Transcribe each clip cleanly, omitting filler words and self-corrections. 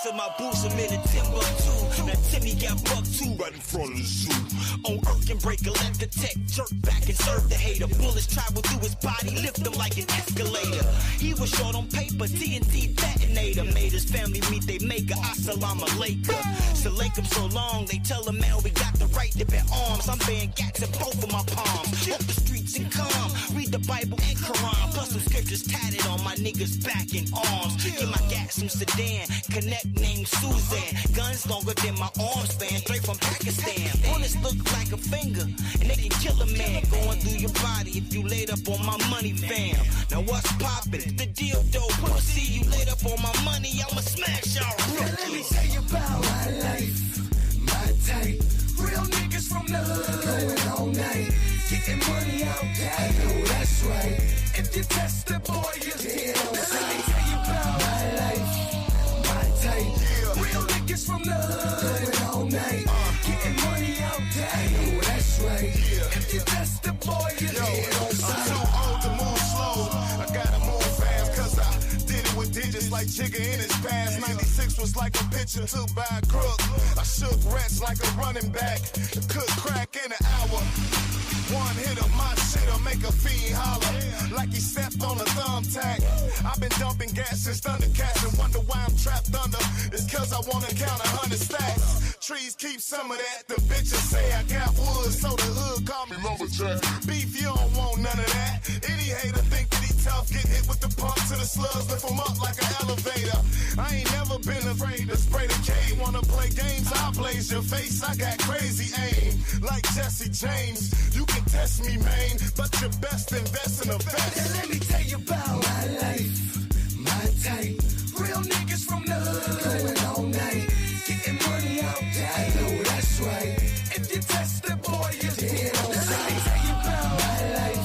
lacing my boots, I'm in a Timbuktu. Now Timmy got buck two right in front of the zoo. On Earth and break a left the tech, jerk back and serve the hater. Bullets travel through his body, lift him like an escalator. He was short on paper, TNT detonator. Made his family meet they maker, assalamu alaikum. Select him so long, they tell him, man, we got the right to bear arms. I'm bearing gats in both of my palms. Up the streets and calm, read the Bible and Quran. Plus some scriptures tatted on my niggas' back and arms. Get my gats from Sudan, connect named Suzanne. Guns longer than my arm span, straight from Pakistan. Bullets look like a finger, and they can kill a man. Going through your body if you laid up on my money, fam. Now what's poppin'? The deal though, pussy, you laid up on my money, I'ma smash y'all. Let me tell you about my life, my type. Real niggas from the hood, going all night, getting money out there. I know that's right. If you test the boy, you're dead on sight. Let me tell you about my life, my type. Real niggas from the hood, going all night, getting money out there. I know that's right. If you test the boy, you're dead on sight. I'm too old to move slow. I gotta move fast, cause I did it with digits like Jigga in his past. 96 was like a picture took by a crook. I shook rats like a running back. Cook crack in an hour. One hit of my shit'll make a fiend holler like he stepped on a thumbtack. I've been dumping gas since Thundercats and wonder why I'm trapped under. It's cause I wanna count 100 stacks. Trees keep some of that. The bitches say I got wood, so the hood call me lumberjack. Beef, you don't want none of that. Any hater think that he tough, get hit with the pump to the slugs, lift him up like an elevator. I ain't never been afraid to spray the K. Wanna play games? I'll blaze your face. I got crazy aim, like Jesse James. You can test me, man, but you best invest in a vest. Now let me tell you about my life, my type. Real niggas from the hood, going all night, getting money out there. I know that's right. If you test the boy, you're dead on sight. Let me tell you about my life,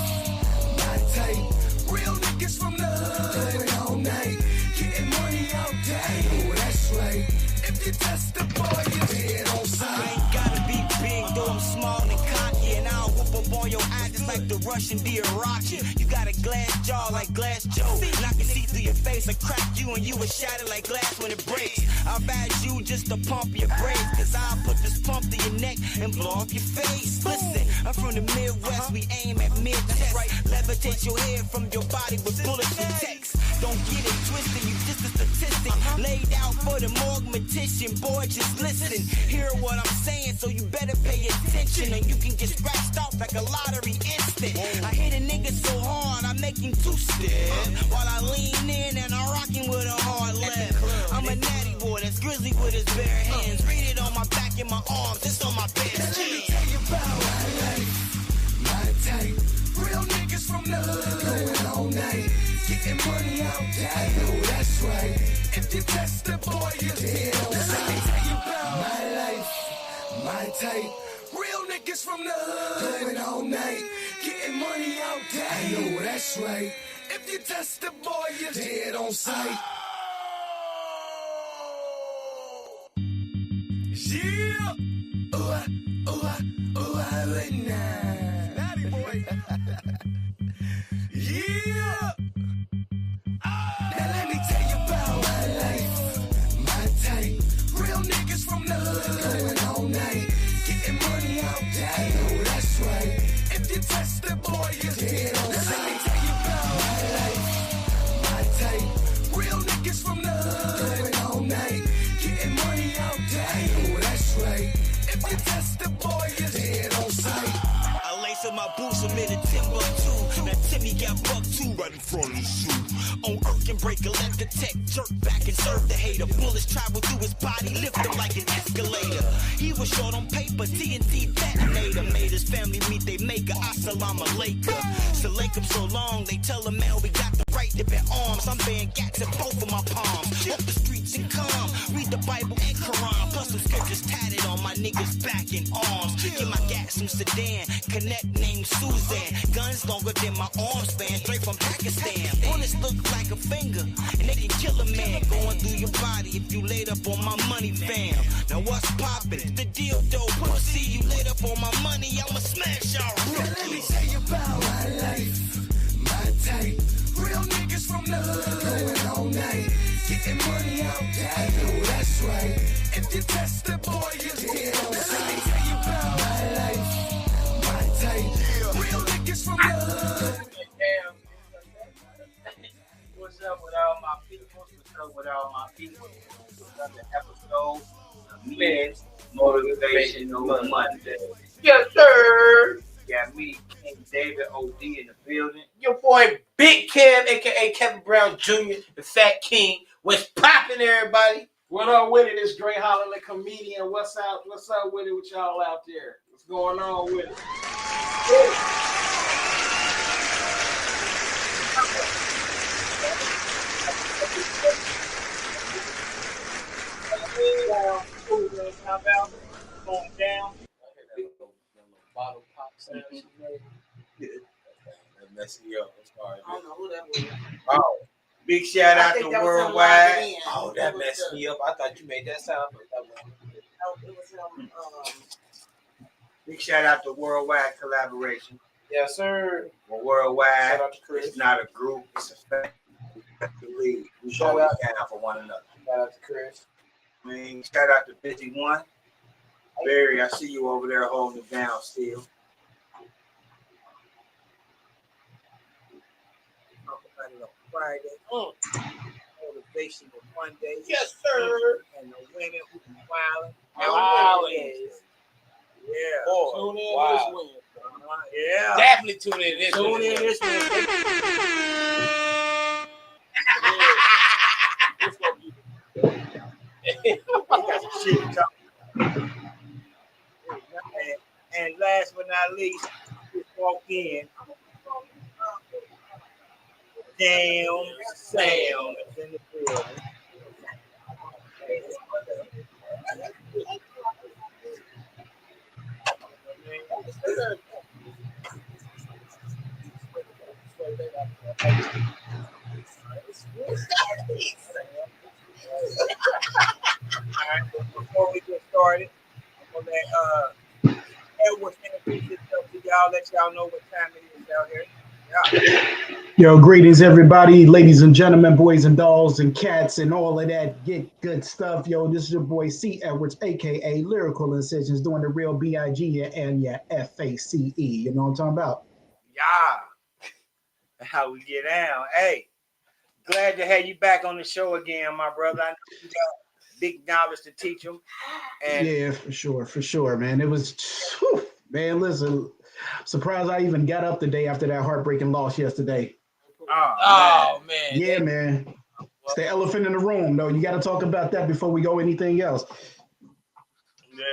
my type. Real niggas from the hood, going all night, getting money out there. I know that's right. If you test the boy, you're dead on sight. I ain't gotta be big, though I'm small and cocky, and I'll whoop up on your eyes just like the Russian deer rocket. You got a glass jaw like Glass Joe, and I can see through your face. I crack you and you will shatter like glass when it breaks. I'll advise you just to pump your brakes, cause I'll put this pump to your neck and blow off your face. Listen, I'm from the Midwest, we aim at mid-chest. Levitate your head from your body with bullets and text. Don't get it twisted, you just a statistic laid out for the morgue-matician. Boy, just listen, hear what I'm saying, so you better pay attention, or you can get scratched off like a lottery instant. I hit a nigga so hard, I make him two-step, while I lean in and I'm rocking with a hard left. I'm a natty boy that's grizzly with his bare hands. Read it on my back and my arms, it's on my best Let me tell you about my life, my type. Real niggas from the hood, going all night, getting money out there. I know that's right. If you test the boy, you're dead on sight. Let me tell you about my life, my type. Real niggas from the hood, going all night, getting money out there. I know that's right. If you test the boy, you're dead on sight. Yeah. Natty boy. Yeah. Now let me tell you about my life, my type. Real niggas from the hood, going all night, getting money out there. I know that's right. If you test the boy, you're dead on sight. Let me tell you about my life, my type. Real niggas from the hood, going all night, getting money out there. I know that's right. If you test the boy, you're dead on sight. I lace up my boots, I'm in a Timbuktu. Now Timmy got buck two right in front of the zoo. On Earth and break a left the tech, jerk back and serve the hater. Bullets travel through his body, lift him like an escalator. He was short on paper, TNT detonator. Made his family meet they maker, assalamu alaikum. Select him so long, they tell him, man, we got the right to bear arms. I'm bearing gats in both of my palms. Up the streets and calm, read the Bible and Quran. Plus some scriptures tatted on my niggas' back and arms. Get my gats from Sudan, connect named Suzanne. Guns longer than my arm span, straight from Pakistan. Bullets look like a finger, and they can kill a man. Going through your body if you laid up on my money, fam. Now what's poppin'? The deal though, pussy, you laid up on my money, I'ma smash y'all. Now let me tell you about my life, my type. Real niggas from the hood, going all night, getting money out there. I know that's another episode of Men's Motivational Mondays. Yes, sir. Got me, King David OD in the building. Your boy Big Kev, aka Kevin Brown Jr., the Fat King. What's poppin', everybody? What up with it? It's Dre Holland, the comedian. What's up with it with y'all out there? What's going on with it? Going down. Bottle pop sound she made. That messed me up. I'm sorry. I don't know who that was. Oh, big shout out to think that was him Worldwide. logging in. Oh, that messed me up. I thought you made that sound. But that wasn't. It was him. Big shout out to Worldwide Collaboration. Yes, sir. Well, Worldwide, Shout out to Chris. it's not a group, it's a family. We Shout always out. down for one another. Shout out to Chris. I mean, shout out to 51. Barry, I see you over there holding it down still. Talk about it on Friday. Motivational Mondays. Yes, sir. And the women who be wilding. Wilding. Yeah. Boy, tune in this week. Yeah. Definitely tune in this Tune in this got some shit to talk about. And last but not least, just walk in. Damn Sam is in the building. Alright, before we get started, I'm gonna let Edward introduce himself to y'all, let y'all know what time it is out here. Yeah. Yo, greetings everybody, ladies and gentlemen, boys and dolls and cats and all of that good stuff. Yo, this is your boy C. Edwards, aka Lyrical Incisions, doing the real B.I.G. and your FACE. You know what I'm talking about? Yeah. How we get down. Hey, glad to have you back on the show again, my brother. I know you got big knowledge to teach them. And Yeah, for sure, man. It was, whew, man, listen, surprised I even got up the day after that heartbreaking loss yesterday. Oh, man. Yeah, man. It's the elephant in the room, though. You got to talk about that before we go anything else. yeah,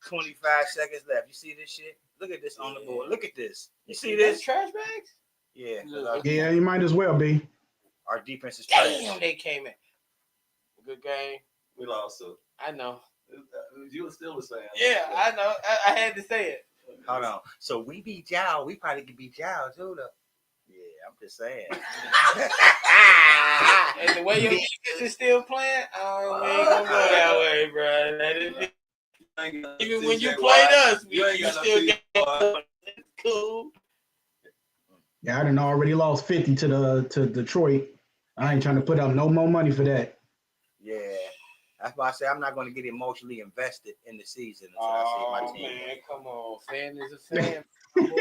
25 seconds left. You see this shit? Look at this on the board. Look at this. You see this? Trash bags? Yeah. Yeah, you might as well be. Our defense is trash. Damn, they came in. Good game. We lost, so I know. you were still the same. Yeah, I know. I had to say it. Hold on. So we beat y'all. We probably could beat y'all too, though. Yeah, I'm just saying. And the way your defense is still playing, we ain't gonna go that way, bro. That is, even when you played us, you still got cool. Yeah, I done already lost 50 to Detroit. I ain't trying to put up no more money for that. Yeah. That's why I say I'm not going to get emotionally invested in the season until I see my team. Man, come on. Fan is a fan. Come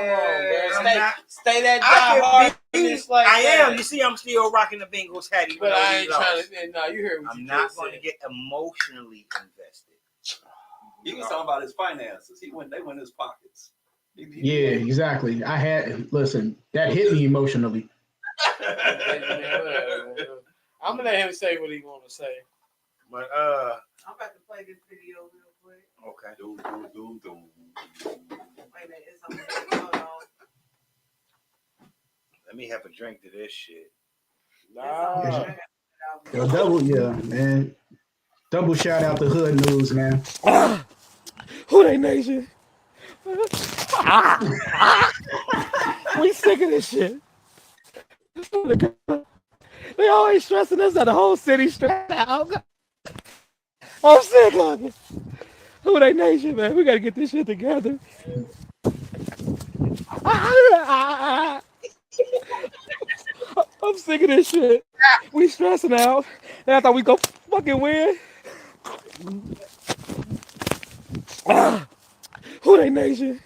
on, man. Stay that I die hard. I am. You see, I'm still rocking the Bengals hat. But I ain't trying to. No, you heard what I'm you not just going to said. get emotionally invested. He was talking about his finances. They went in his pockets. Yeah, exactly. Listen, that hit me emotionally. I'm gonna let him say what he want to say. But I'm about to play this video real quick. okay. Doom. Wait a minute, it's on there. Hold on. Let me have a drink to this shit. Nah. Yo, man. Double shout out to Hood News, man. Who they nation? We sick of this shit. They always stressing us out. The whole city stressed out. I'm sick of it. Who they nation, man? We gotta get this shit together. I'm sick of this shit. We stressing out. And I thought we go fucking win. Who they nation?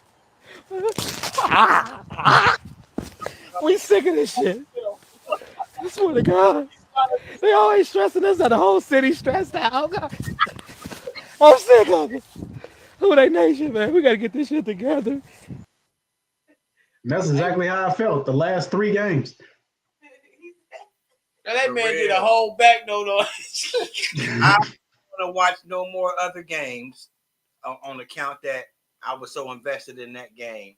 We sick of this shit. I swear to God. They always stressing us out. The whole city stressed out. I'm sick of it. Who they nation, man? We got to get this shit together. And that's exactly how I felt the last 3 games. Now that man did a whole back note on I don't want to watch no more other games on account that I was so invested in that game.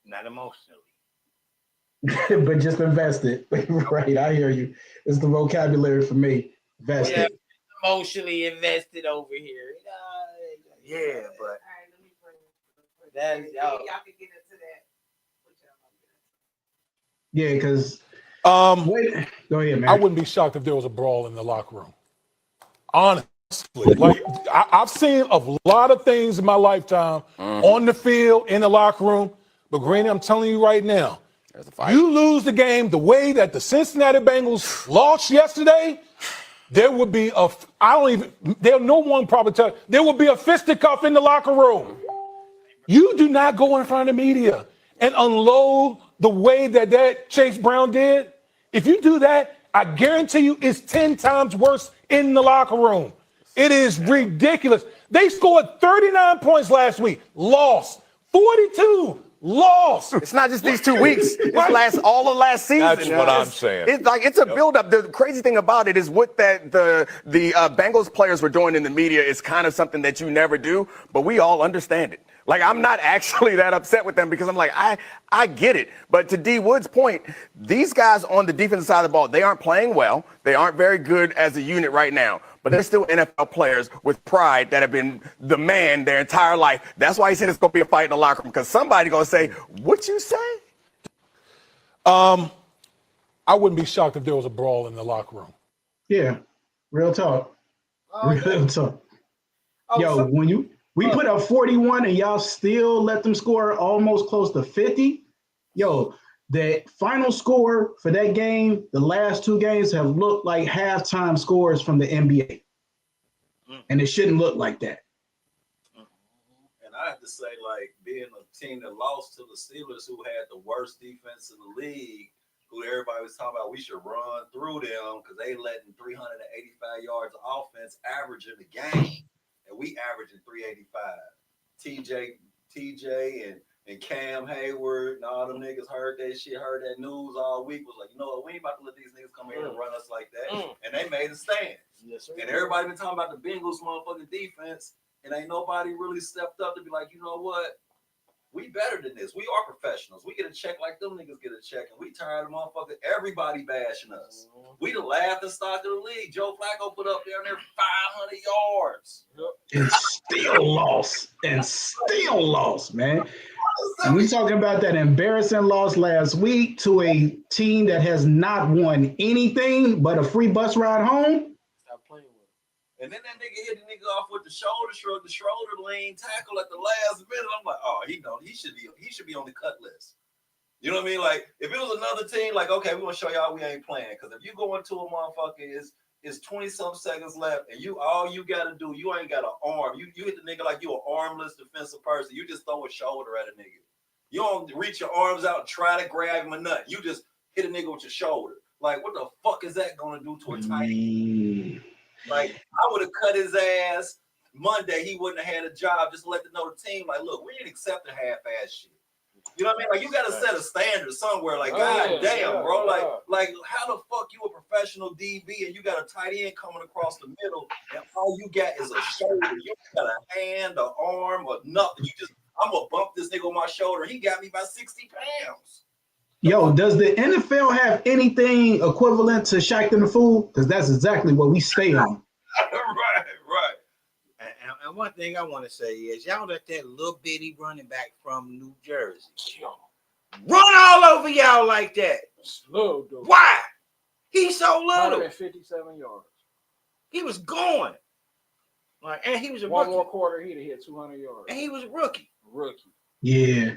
Not emotionally. But just invested. Right, I hear you. It's the vocabulary for me. Invested. Yeah, emotionally invested over here. Yeah, but All right, let me bring That's y'all can get into that. Yeah, because wait, go ahead, man. I wouldn't be shocked if there was a brawl in the locker room. Honestly, like I've seen a lot of things in my lifetime on the field, in the locker room. But Granny, I'm telling you right now, you lose the game the way that the Cincinnati Bengals lost yesterday, there would be no one probably tell you, there would be a fisticuff in the locker room. You do not go in front of the media and unload the way that Chase Brown did. If you do that, I guarantee you it's 10 times worse in the locker room. It is ridiculous. They scored 39 points last week, lost. 42, lost. It's not just these 2 weeks. It's all of last season. That's what I'm saying. It's a buildup. The crazy thing about it is what the Bengals players were doing in the media is kind of something that you never do, but we all understand it. Like, I'm not actually that upset with them because I'm like, I get it. But to D. Wood's point, these guys on the defensive side of the ball, they aren't playing well. They aren't very good as a unit right now. But they're still NFL players with pride that have been the man their entire life. That's why he said it's going to be a fight in the locker room, because somebody's going to say, what you say? I wouldn't be shocked if there was a brawl in the locker room. Yeah, real talk. Real talk. Yo, when we put up 41 and y'all still let them score almost close to 50. Yo, the final score for that game, the last 2 games have looked like halftime scores from the NBA. And it shouldn't look like that. And I have to say, like, being a team that lost to the Steelers, who had the worst defense in the league, who everybody was talking about we should run through them because they letting 385 yards of offense average in the game. And we averaging 385. TJ and Cam Hayward and all them niggas heard that shit, heard that news all week, was like, you know what, we ain't about to let these niggas come here and run us like that. And they made a stand. Yes, sir. And everybody been talking about the Bengals motherfucking defense, and ain't nobody really stepped up to be like, you know what? We better than this. We are professionals. We get a check like them niggas get a check, and we tired of motherfucking everybody bashing us. We the laughing stock of the league. Joe Flacco put up there 500 yards. And still lost, man. And we talking about that embarrassing loss last week to a team that has not won anything but a free bus ride home. Stop playing with him. And then that nigga hit the nigga off with the shoulder shrug, the shoulder lean tackle at the last minute. I'm like, oh, he should be on the cut list. You know what I mean? Like, if it was another team, like, okay, we're gonna show y'all we ain't playing. Because if you go into a motherfucker is 20-some seconds left, and all you gotta do, you ain't got an arm. You hit the nigga like you an armless defensive person. You just throw a shoulder at a nigga. You don't reach your arms out and try to grab him a nut. You just hit a nigga with your shoulder. Like, what the fuck is that gonna do to a tight end? Like, I would have cut his ass Monday. He wouldn't have had a job. Just to let know the team, like, look, we ain't accepting half-ass shit. You know what I mean? Like, you got to set a standard somewhere. Like, bro. Like, how the fuck you a professional DB and you got a tight end coming across the middle and all you got is a shoulder? You got a hand, an arm, or nothing. I'm going to bump this nigga on my shoulder. He got me by 60 pounds. Yo, does the NFL have anything equivalent to Shaq and the Fool? Because that's exactly what we stay on. Right. And one thing I want to say is y'all let that little bitty running back from New Jersey run all over y'all like that. Slow, though. Why? He's so little. 157 yards. He was going. Like, and he was a One rookie. more quarter, he'd have hit 200 yards. And he was a rookie. Yeah.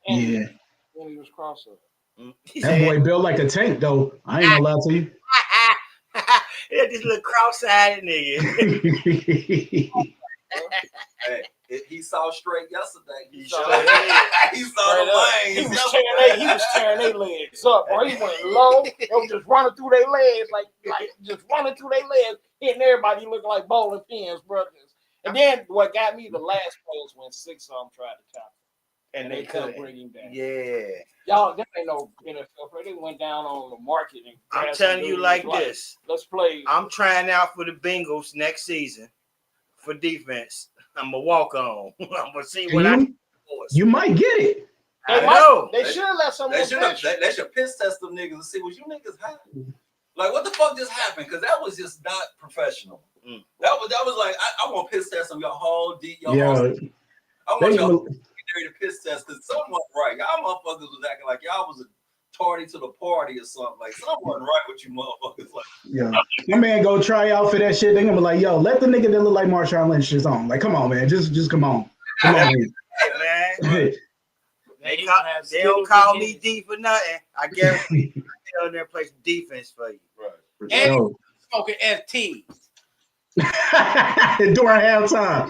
And he was crossover. That boy built like a tank, though. I ain't gonna lie to you. Yeah, this little cross-eyed nigga. Hey, he saw straight yesterday. He saw sure he saw the lanes. He was tearing their legs up, bro. He went low. They was just running through their legs, like just running through their legs, hitting everybody looking like bowling pins, brothers. And then what got me the last play was when 6 of them tried to tackle. And they couldn't bring him down. Yeah. Y'all, there ain't no NFL player. They went down on the market. And I'm telling you like this. Let's play. I'm trying out for the Bengals next season for defense. I'm going to walk on. I'm going to see what I can force. You might get it. They should let someone They should piss test them niggas and see what you niggas have. Like, what the fuck just happened? Because that was just not professional. That was like, I want to piss test them your whole D. I want y'all to piss test because someone right. Y'all motherfuckers was acting like y'all was a tardy to the party or something. Like, something wasn't right with you motherfuckers. Like, yeah. My man go try out for that shit. They gonna be like, yo, let the nigga that look like Marshawn Lynch is on. Like, come on, man. Just come on. Come on, man. They don't call me D for nothing. I guarantee you they'll there play some defense for you. Right. And smoking FT. During halftime.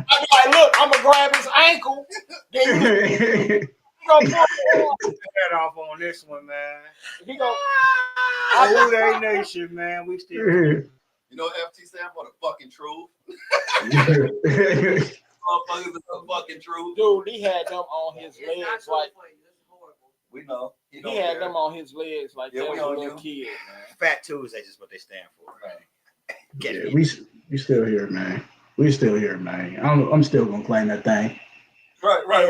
I'm like, look, I'm gonna grab his ankle. Then you gonna pull his head off on this one, man. He go. Who nation, man. We still. You know what FT stand for? The fucking truth. Motherfuckers is the fucking truth. Dude, he had them on his legs like. We know. He had them on his legs like that was a little kid, man. Fat Tuesday is what they stand for. Right. We still here, man. We still here, man. I'm still gonna claim that thing. Right.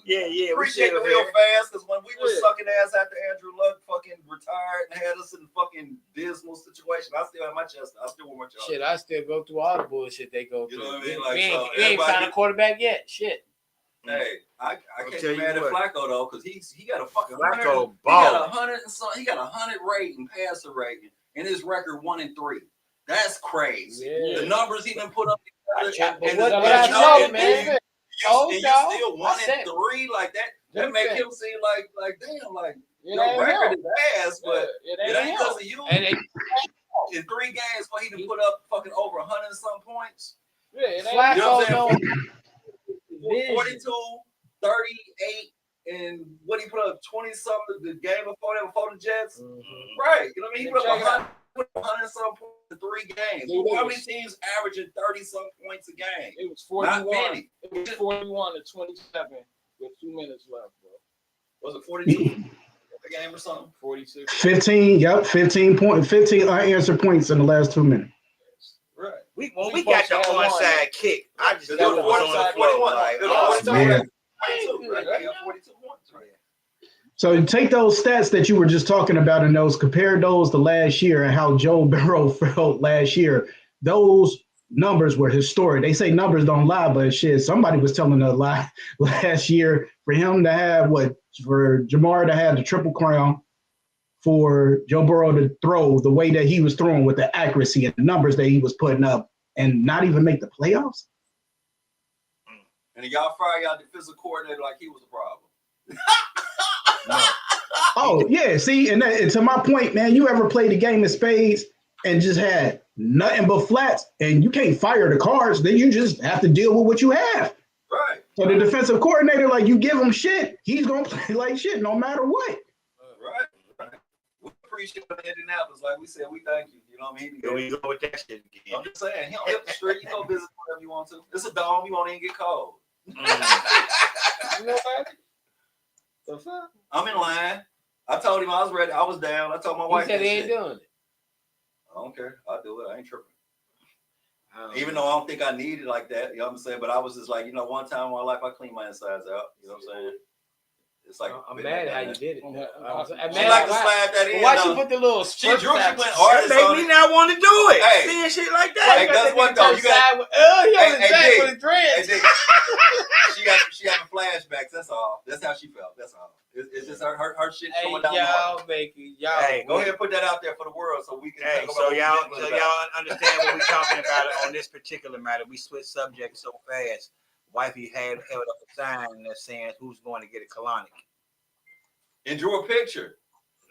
Yeah. Appreciate it real fast because when we were sucking ass after Andrew Luck fucking retired and had us in a fucking dismal situation, I still have my chest. I still want my chest. Shit, I still go through all the bullshit they go through. You know what I mean? Like, we ain't found a quarterback yet. Shit. Hey, I can't be mad at Flacco though, because he got a fucking Flacco ball. He got 100 rating, passer rating, and his record 1-3. That's crazy. Yeah. The numbers he been put up. And you still 1-3 like that. That make him seem like damn, like your record is ass, but it ain't because of you. And in 3 games, for he to put up fucking over 100 and some points. Yeah, it ain't. You know what I'm saying? 42, 38, and what he put up 20 something the game before the Jets. Right. You know what I mean? He put up 100 some points in 3 games. How many teams averaging 30 some points a game? It was 41. Not many. It was 41 to 27 with 2 minutes left, bro. Was it 42 a game or something? 46. 15 unanswered points in the last 2 minutes. Right. We got the onside kick. I just know it was on the floor. Yeah. 42 points, right? So take those stats that you were just talking about and compare those to last year and how Joe Burrow felt last year. Those numbers were historic. They say numbers don't lie, but shit, somebody was telling a lie last year for him to have for Jamar to have the triple crown, for Joe Burrow to throw the way that he was throwing with the accuracy and the numbers that he was putting up and not even make the playoffs. And y'all fire y'all defensive coordinator like he was a problem. Oh, yeah. See, and to my point, man, you ever played a game of spades and just had nothing but flats and you can't fire the cards, then you just have to deal with what you have. Right. So the defensive coordinator, like, you give him shit, he's going to play like shit no matter what. Right. We appreciate Indianapolis. Like we said, we thank you. You know what I mean? Here we go with that shit again. I'm just saying, he don't hit the street. You go visit whatever you want to. It's a dome. You won't even get cold. You know what? The fuck? I'm in line. I told him I was ready. I was down. I told my wife. He said he ain't doing it. I don't care. I'll do it. I ain't tripping. Even though I don't think I need it like that. You know what I'm saying? But I was just like, one time in my life, I cleaned my insides out. You know what I'm saying? It's like I'm mad at how you did it. She like to slap that in. Why you put the little she went artist that on made me not want to do it. Hey. Seeing shit like that. Hey, that's what though. You got he on his back with his dreads. She having flashbacks. That's all. That's how she felt. That's all. It's just her shit showing down. Hey, go ahead and put that out there for the world so we can. Hey, so y'all understand what we're talking about on this particular matter. We switch subjects so fast. Wifey held up a sign that's saying who's going to get a colonic. And drew a picture.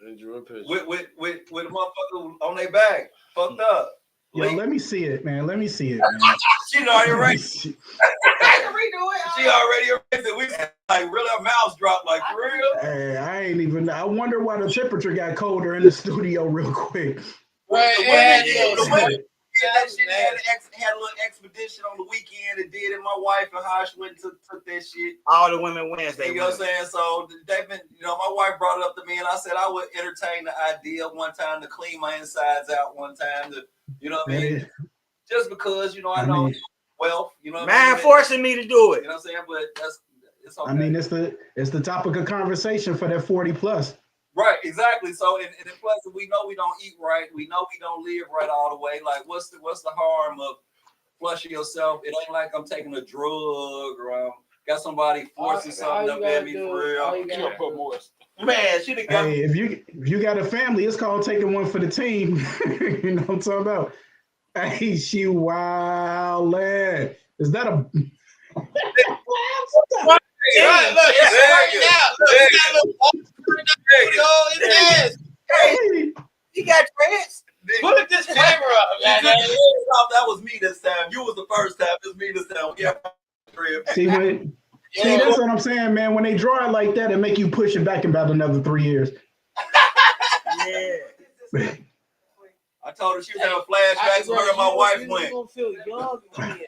With a motherfucker on their back. Fucked up. Yo, let me see it, man. Let me see it, man. She already erased. She can redo it. She already erased it. We like really our mouths dropped like for real. Hey, I ain't even. I wonder why the temperature got colder in the studio real quick. Right, The women that shit had a little expedition on the weekend and did it. My wife and Hosh went to took that shit. All the women Wednesday. You know what I'm saying? So they've been, my wife brought it up to me and I said I would entertain the idea one time to clean my insides out one time to, you know what I mean? Just because, I know wealth, Man forcing me to do it. You know what I'm saying? But it's okay. I mean, it's the topic of conversation for that 40 plus. Right, exactly. So, and plus, we know we don't eat right. We know we don't live right all the way. Like, what's the harm of flushing yourself? It ain't like I'm taking a drug or got somebody forcing something up at me for real. You gotta put more. Man, she got. Hey, if you got a family, it's called taking one for the team. You know what I'm talking about? Hey, she wildin'. Is that a? You got dreads? Put a disclaimer up. That was me this time. You was the first time. It was me this time. Yeah. See, that's what I'm saying, man. When they draw it like that, it make you push it back about another 3 years. Yeah. I told her she was having flashbacks of her and my wife went. Gonna feel young again.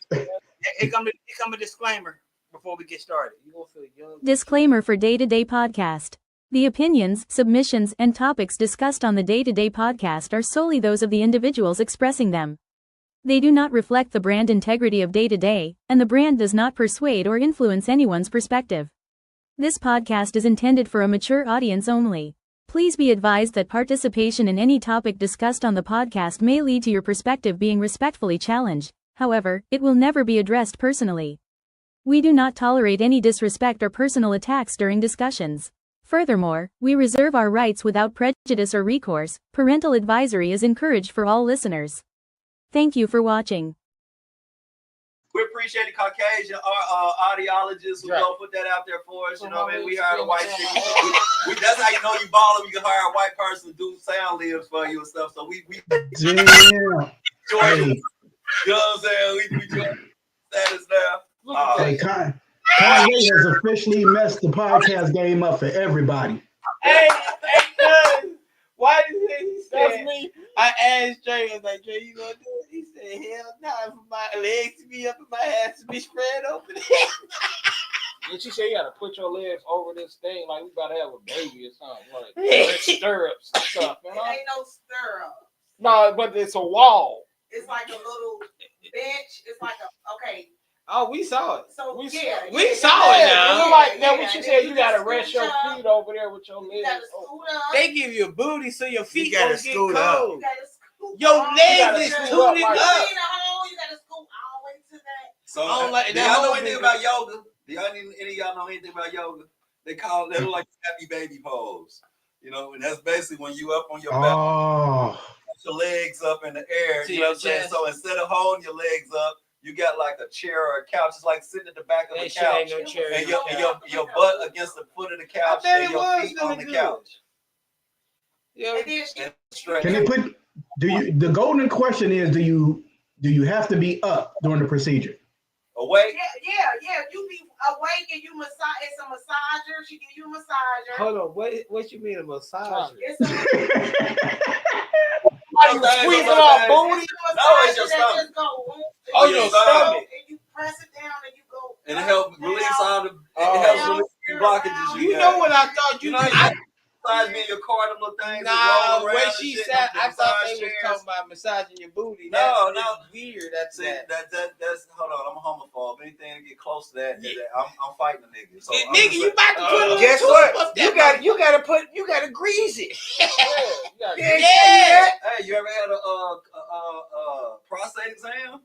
Here come a disclaimer before we get started. You gonna feel young. Disclaimer for Day-to-Day Podcast. The opinions, submissions, and topics discussed on the Day-to-Day Podcast are solely those of the individuals expressing them. They do not reflect the brand integrity of Day-to-Day, and the brand does not persuade or influence anyone's perspective. This podcast is intended for a mature audience only. Please be advised that participation in any topic discussed on the podcast may lead to your perspective being respectfully challenged. However, it will never be addressed personally. We do not tolerate any disrespect or personal attacks during discussions. Furthermore, we reserve our rights without prejudice or recourse. Parental advisory is encouraged for all listeners. Thank you for watching. We appreciate the Caucasian audiologists who don't put that out there for us. You know what I mean? We hired a white chick. That's how you know you ballin'. You can hire a white person to do sound libs for you and stuff. So we Damn. Jordan, you know what I'm saying? We join status now. Hey, Kanye has officially messed the podcast game up for everybody. Hey, why did he say me? I asked Jay, I was like, Jay, you gonna do it? He said, hell no, for my legs to be up and my ass to be spread open. And she said you gotta put your legs over this thing like we about to have a baby or something. Like stirrups and stuff. It ain't no stirrup. No, but it's a wall. It's like a little bench. It's like okay. Oh, we saw it. So we saw it It look like that. What you said, you gotta scoot rest your up. feet over there with your legs. You gotta scoot up. They give you a booty so your feet gotta don't get scoot up. cold. You gotta scoot Your up. legs is scoot scooted up up. like You in the hole, you gotta scoot all the way to that. So I don't like do that y'all know whole anything thing. about yoga? Do y'all any of y'all know anything about yoga? They look like happy baby pose. And that's basically when you up on your back, Oh, your legs up in the air. To You know your what I'm saying? chest. So instead of holding your legs up, you got like a chair or a couch. It's like sitting at the back of That the shit ain't couch. no chair. And your butt against the foot of the couch bet and it your was feet really on the good. couch. Yeah. And then And straight. can they put? The golden question is, do you have to be up during the procedure? Awake? Yeah. You be awake and you massage. It's a massager. She give you a massager. Hold on, what you mean a massage? It's a You squeezing off booty? No, it's your stomach. Just go, Oh, your your stomach. stomach. and you press it down and you go. And it up, helps down, release all the down, release the blockages You got. know what I thought you know, did? massage me in your car, them little things. that Nah, roll around when and she shit, said, them I thought they massage was chairs. talking about massaging your booty. No, That's no. weird. That's See, that. that's hold on, I'm a homophobe. Anything to get close to that, I'm fighting a nigga. So I'm Nigga, just you about to put a little Guess tube what? up You gotta grease it. Yeah. Hey, you ever had a prostate exam?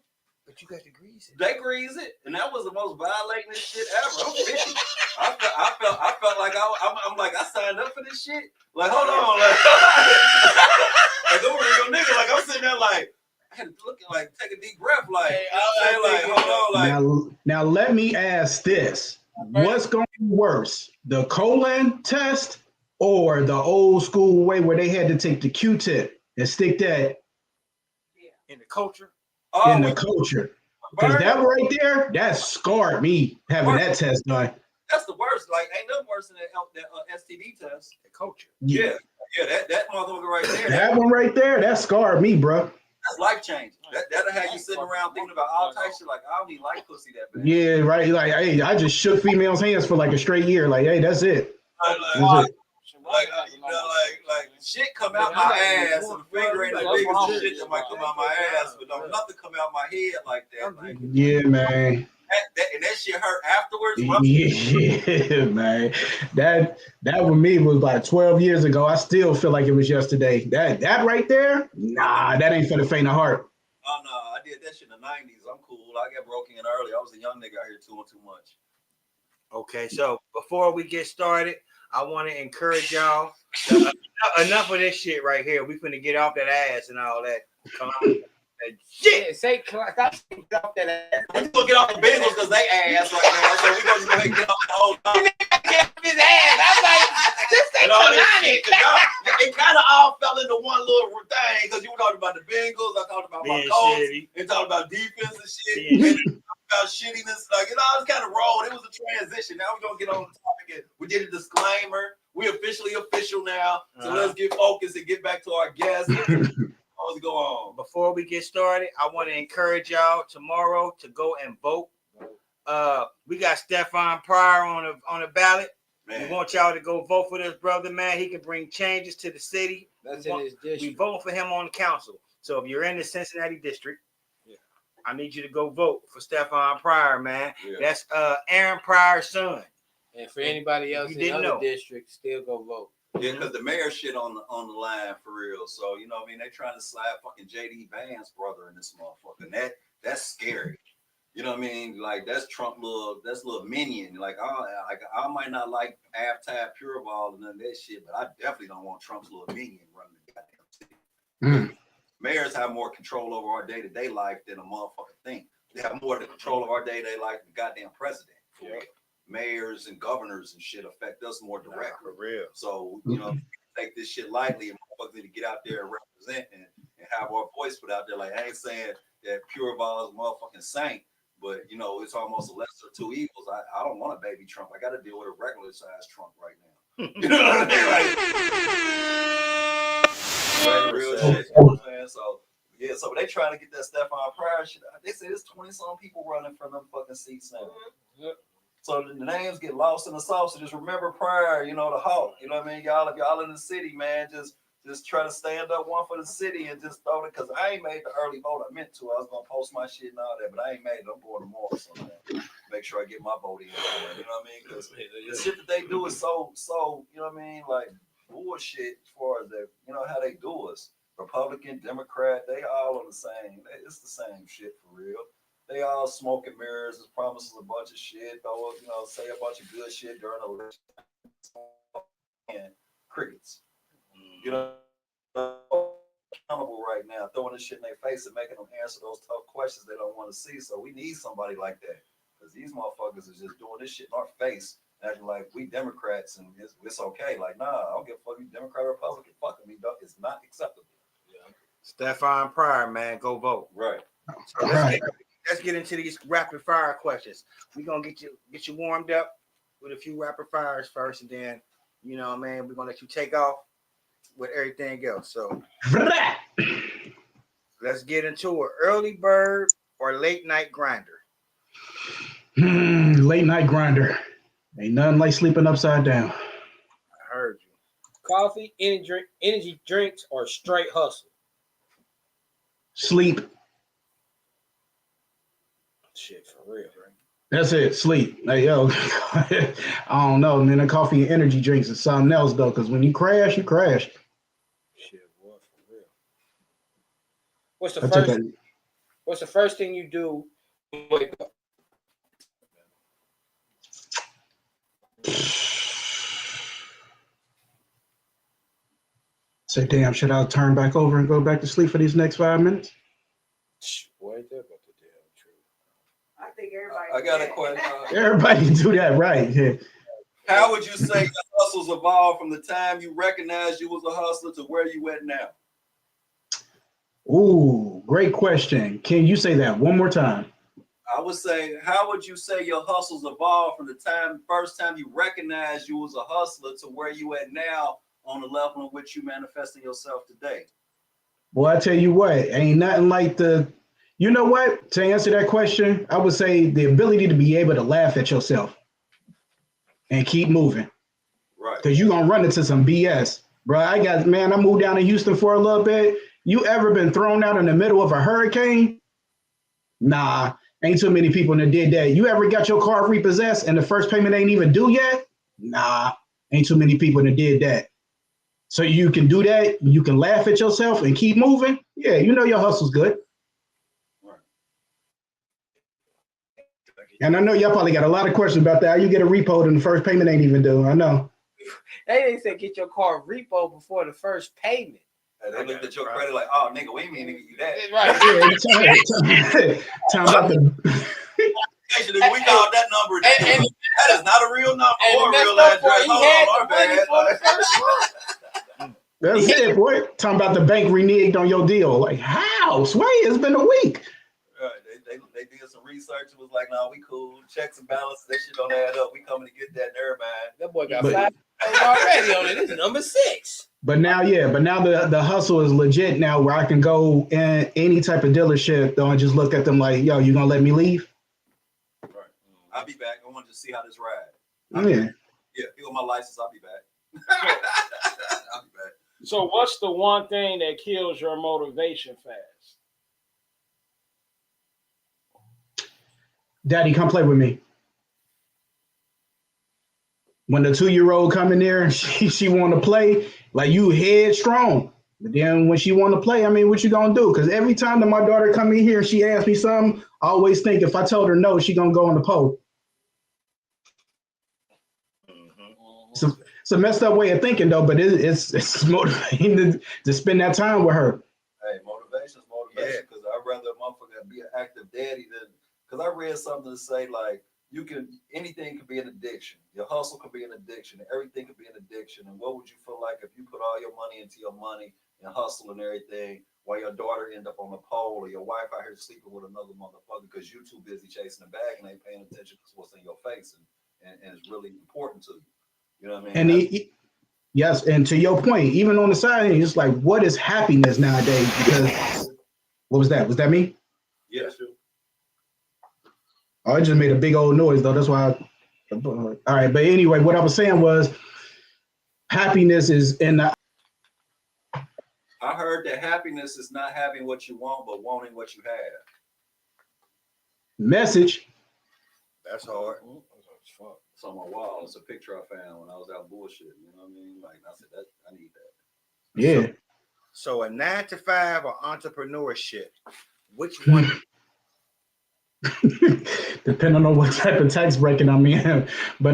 But you got to grease it. They grease it, and that was the most violating shit ever. I'm 50. I felt like I'm like I signed up for this shit. Like, hold on, like I'm a real nigga. Like I'm sitting there, like I had to look, like take a deep breath, like, hold on, like. Now let me ask this: what's going to be worse, the colon test or the old school way where they had to take the Q-tip and stick that In the culture. in the culture? Because that right there, that scarred me having that test done. That's the worst. Like, ain't nothing worse than that STD test. The culture. Yeah, that motherfucker right there. That one right there, that scarred me, bro. That's life changing. That'll have you sitting around thinking about all types of shit. Like, I don't even like pussy that bad. Yeah, right. Like, hey, I just shook females' hands for like a straight year. Like, hey, that's it. Like shit come out my ass, and the finger ain't the biggest shit that might come out my ass, but don't nothing come out my head like that. Like, yeah, man. And that shit hurt afterwards. Yeah, man. That with me was about 12 years ago. I still feel like it was yesterday. That right there, nah, that ain't for the faint of heart. Oh no, I did that shit in the 90s. I'm cool. I got broken in early. I was a young nigga out here doing too much. Okay, so before we get started, I want to encourage y'all. Enough of this shit right here. We finna get off that ass and all that. Come on. Shit, say get off that ass. We gonna get off the Bengals because they ass right now. So we gonna go ahead and get off the whole thing. Get off his ass. I'm like, this ain't Kalani. It kind of all fell into one little thing because you were talking about the Bengals. I talked about my Colts. And talking about defense and shit. And about shittiness. Like, it all kind of rolled. It was a transition. Now we're gonna get on the topic. We did a disclaimer. We officially official now. So let's get focused and get back to our guests. Let's go on. Before we get started, I want to encourage y'all tomorrow to go and vote. We got Stefan Pryor on the ballot. Man. We want y'all to go vote for this brother, man. He can bring changes to the city. That's in his district. We vote for him on the council. So if you're in the Cincinnati district, I need you to go vote for Stefan Pryor, man. Yeah. That's Aaron Pryor's son. And for anybody else in other districts, still go vote. Yeah, because the mayor shit on the line for real. So, you know what I mean? They trying to slide fucking JD Vance's brother in this motherfucker. And that's scary. You know what I mean? Like, that's little minion. Like I might not like half-time pure ball and none of that shit, but I definitely don't want Trump's little minion running the goddamn city. Mayors have more control over our day-to-day life than a motherfucker think. They have more control of our day-to-day life than the goddamn president. For real. Mayors and governors and shit affect us more directly. For real. So, you know, take this shit lightly and motherfuckers need to get out there and represent and have our voice put out there. Like, I ain't saying that pure ball is a motherfucking saint, but, you know, it's almost a lesser of two evils. I don't want a baby Trump. I got to deal with a regular size Trump right now. You know what I mean? Like, real shit. You know what I'm saying? So, yeah, so they trying to get that Stefan Pryor shit. They say there's 20-some people running for them fucking seats now. Yep. So the names get lost in the sauce. So just remember Pryor, you know, the Hawk. You know what I mean? Y'all, if y'all in the city, man, just try to stand up one for the city and just throw it. Because I ain't made the early vote. I meant to. I was going to post my shit and all that, but I ain't made it. I'm going tomorrow. So make sure I get my vote in. You know what I mean? Because the shit that they do is so, you know what I mean? Like bullshit as far as you know, how they do us. Republican, Democrat, they all are the same. It's the same shit for real. They all smoke and mirrors, promises a bunch of shit, say a bunch of good shit during the election. And crickets. You know, accountable right now, throwing this shit in their face and making them answer those tough questions they don't want to see. So we need somebody like that. Because these motherfuckers is just doing this shit in our face, acting like we Democrats and it's okay. Like, nah, I don't give a fuck you Democrat or Republican. Fucking me, dog. It's not acceptable. Yeah. Stefan Pryor, man, go vote. Right. So let's get into these rapid fire questions. We're gonna get you warmed up with a few rapid fires first, and then you know, man, we're gonna let you take off with everything else. So let's get into it. Early bird or late night grinder? Late night grinder. Ain't nothing like sleeping upside down. I heard you. Coffee, energy drinks, or straight hustle? Sleep. Shit, for real, right? That's it. Sleep. Like, yo, I don't know, man. The coffee and energy drinks is something else, though, because when you crash, you crash. Shit, boy, for real. What's the first thing you do when you wake up? Say, damn, should I turn back over and go back to sleep for these next 5 minutes? Boy, that's about the damn truth. I think everybody. I got a question. Everybody do that, right? Yeah. How would you say your hustles evolved from the time you recognized you was a hustler to where you at now? Ooh, great question. Can you say that one more time? I would say, how would you say your hustles evolved from the first time you recognized you was a hustler to where you at now on the level in which you manifesting yourself today? Well, I tell you what, ain't nothing like you know what? To answer that question, I would say the ability to be able to laugh at yourself and keep moving. Right. Because you're going to run into some BS. Bro, I moved down to Houston for a little bit. You ever been thrown out in the middle of a hurricane? Nah, ain't too many people that did that. You ever got your car repossessed and the first payment ain't even due yet? Nah, ain't too many people that did that. So you can do that. You can laugh at yourself and keep moving. Yeah, you know your hustle's good. Right. And I know y'all probably got a lot of questions about that. How you get a repo and the first payment ain't even due? I know. They said get your car repo before the first payment. And they looked at your credit like, oh, nigga, we ain't mean to give you that. Right. Time about the. We called that number. That is not a real number or a real address. Hold on, our bad. That's it, boy. Talking about the bank reneged on your deal. Like, how? Sway, it's been a week. Right. They did some research and was like, no, we cool. Checks and balances, that shit don't add up. We coming to get that nerve, man. That boy got 5 already on it. This is number 6. But now the hustle is legit now where I can go in any type of dealership though and just look at them like, yo, you gonna let me leave? Right. I'll be back. I want to see how this ride. Yeah, feel my license, I'll be back. I'll be back. So what's the one thing that kills your motivation fast? Daddy, come play with me. When the 2-year-old come in there and she want to play, like you headstrong. But then when she want to play, I mean, what you gonna do? Because every time that my daughter come in here and she asks me something, I always think if I told her no, she gonna go on the pole. So it's a messed up way of thinking though, but it's motivating to spend that time with her. Hey, motivation, because I'd rather a motherfucker be an active daddy than, because I read something to say like, anything could be an addiction. Your hustle could be an addiction. Everything could be an addiction. And what would you feel like if you put all your money into your money and hustle and everything while your daughter end up on the pole or your wife out here sleeping with another motherfucker because you're too busy chasing the bag and ain't paying attention to what's in your face and it's really important to you. You know what I mean? And yes, and to your point, even on the side, it's like, what is happiness nowadays? Because what was that? Was that me? Yeah, sure. Oh, I just made a big old noise though. That's why. All right, but anyway, what I was saying was, happiness is in the. I heard that happiness is not having what you want, but wanting what you have. Message. That's hard. It's on my wall. It's a picture I found when I was out bullshitting. You know what I mean? Like I said, I need that. Yeah. So a 9-to-5 or entrepreneurship, which one? Depending on what type of tax breaking I'm in, but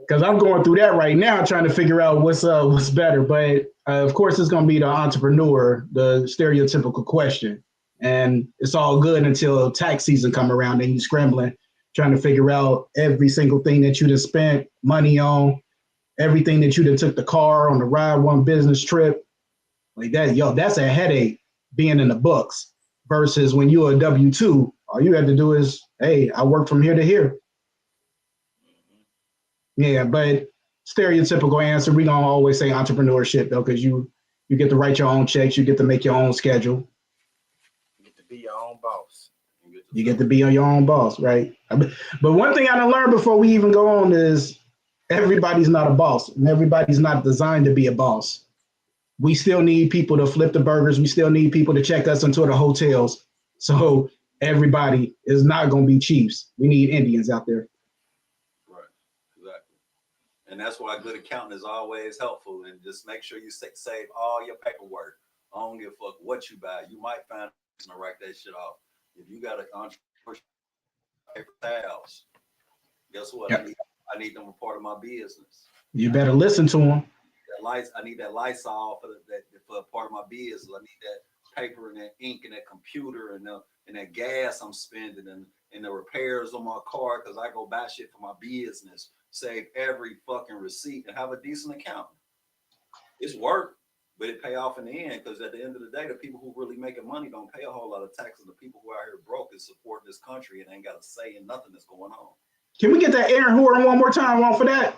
because I'm going through that right now, trying to figure out what's better. But of course, it's going to be the entrepreneur, the stereotypical question, and it's all good until tax season come around and you're scrambling, trying to figure out every single thing that you'd have spent money on, everything that you'd have took the car on the ride, one business trip, like that. Yo, that's a headache. Being in the books versus when you're a W-2, all you have to do is, hey, I work from here to here. Yeah, but stereotypical answer, we're gonna always say entrepreneurship though, because you get to write your own checks, you get to make your own schedule. You get to be your own boss. You get to be your own boss, right? But one thing I done learned before we even go on is everybody's not a boss, and everybody's not designed to be a boss. We still need people to flip the burgers. We still need people to check us into the hotels. So everybody is not going to be chiefs. We need Indians out there. Right, exactly. And that's why a good accountant is always helpful. And just make sure you save all your paperwork. I don't give a fuck what you buy. You might find to write that shit off. If you got an entrepreneur paper towels, guess what? Yep. I need them a part of my business. You better listen to them. I need that Lysol for part of my business. I need that paper and that ink and that computer and that gas I'm spending and the repairs on my car because I go buy shit for my business. Save every fucking receipt and have a decent accountant. It's work, but it pay off in the end because at the end of the day, the people who really making money don't pay a whole lot of taxes. The people who are out here broke is supporting this country and ain't got a say in nothing that's going on. Can we get that Aaron Horton one more time on for that?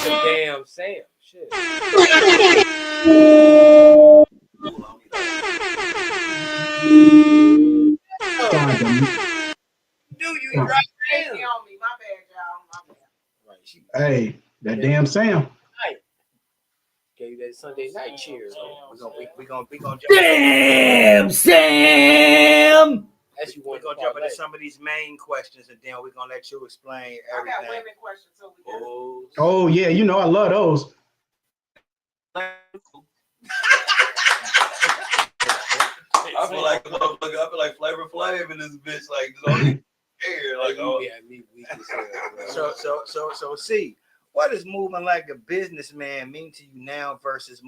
Damn Sam. Shit. Do you right crazy on me? My bad, y'all. My bad. Hey, that damn Sam. Gave you that Sunday night cheers. We gonna jump. Damn Sam. As you want to jump into some of these main questions, and then we're gonna let you explain everything. I got women questions too. Oh yeah, you know I love those. I feel like Flavor Flav in this bitch, like don't even care. Like, oh yeah, me weak as hell. So see, what does moving like a businessman mean to you now versus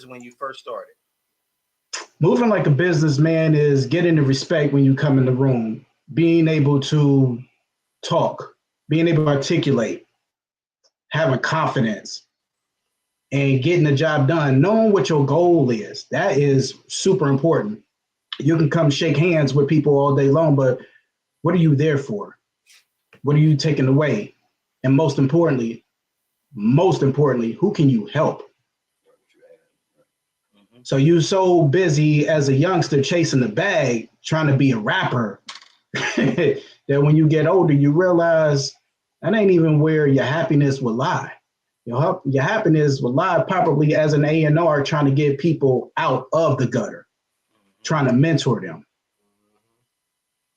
when you first started? Moving like a businessman is getting the respect when you come in the room, being able to talk, being able to articulate, having confidence, and getting the job done, knowing what your goal is. That is super important. You can come shake hands with people all day long, but what are you there for? What are you taking away? And most importantly, who can you help? So you're so busy as a youngster chasing the bag, trying to be a rapper, that when you get older, you realize that ain't even where your happiness will lie. Your happiness will lie probably as an A&R trying to get people out of the gutter, trying to mentor them.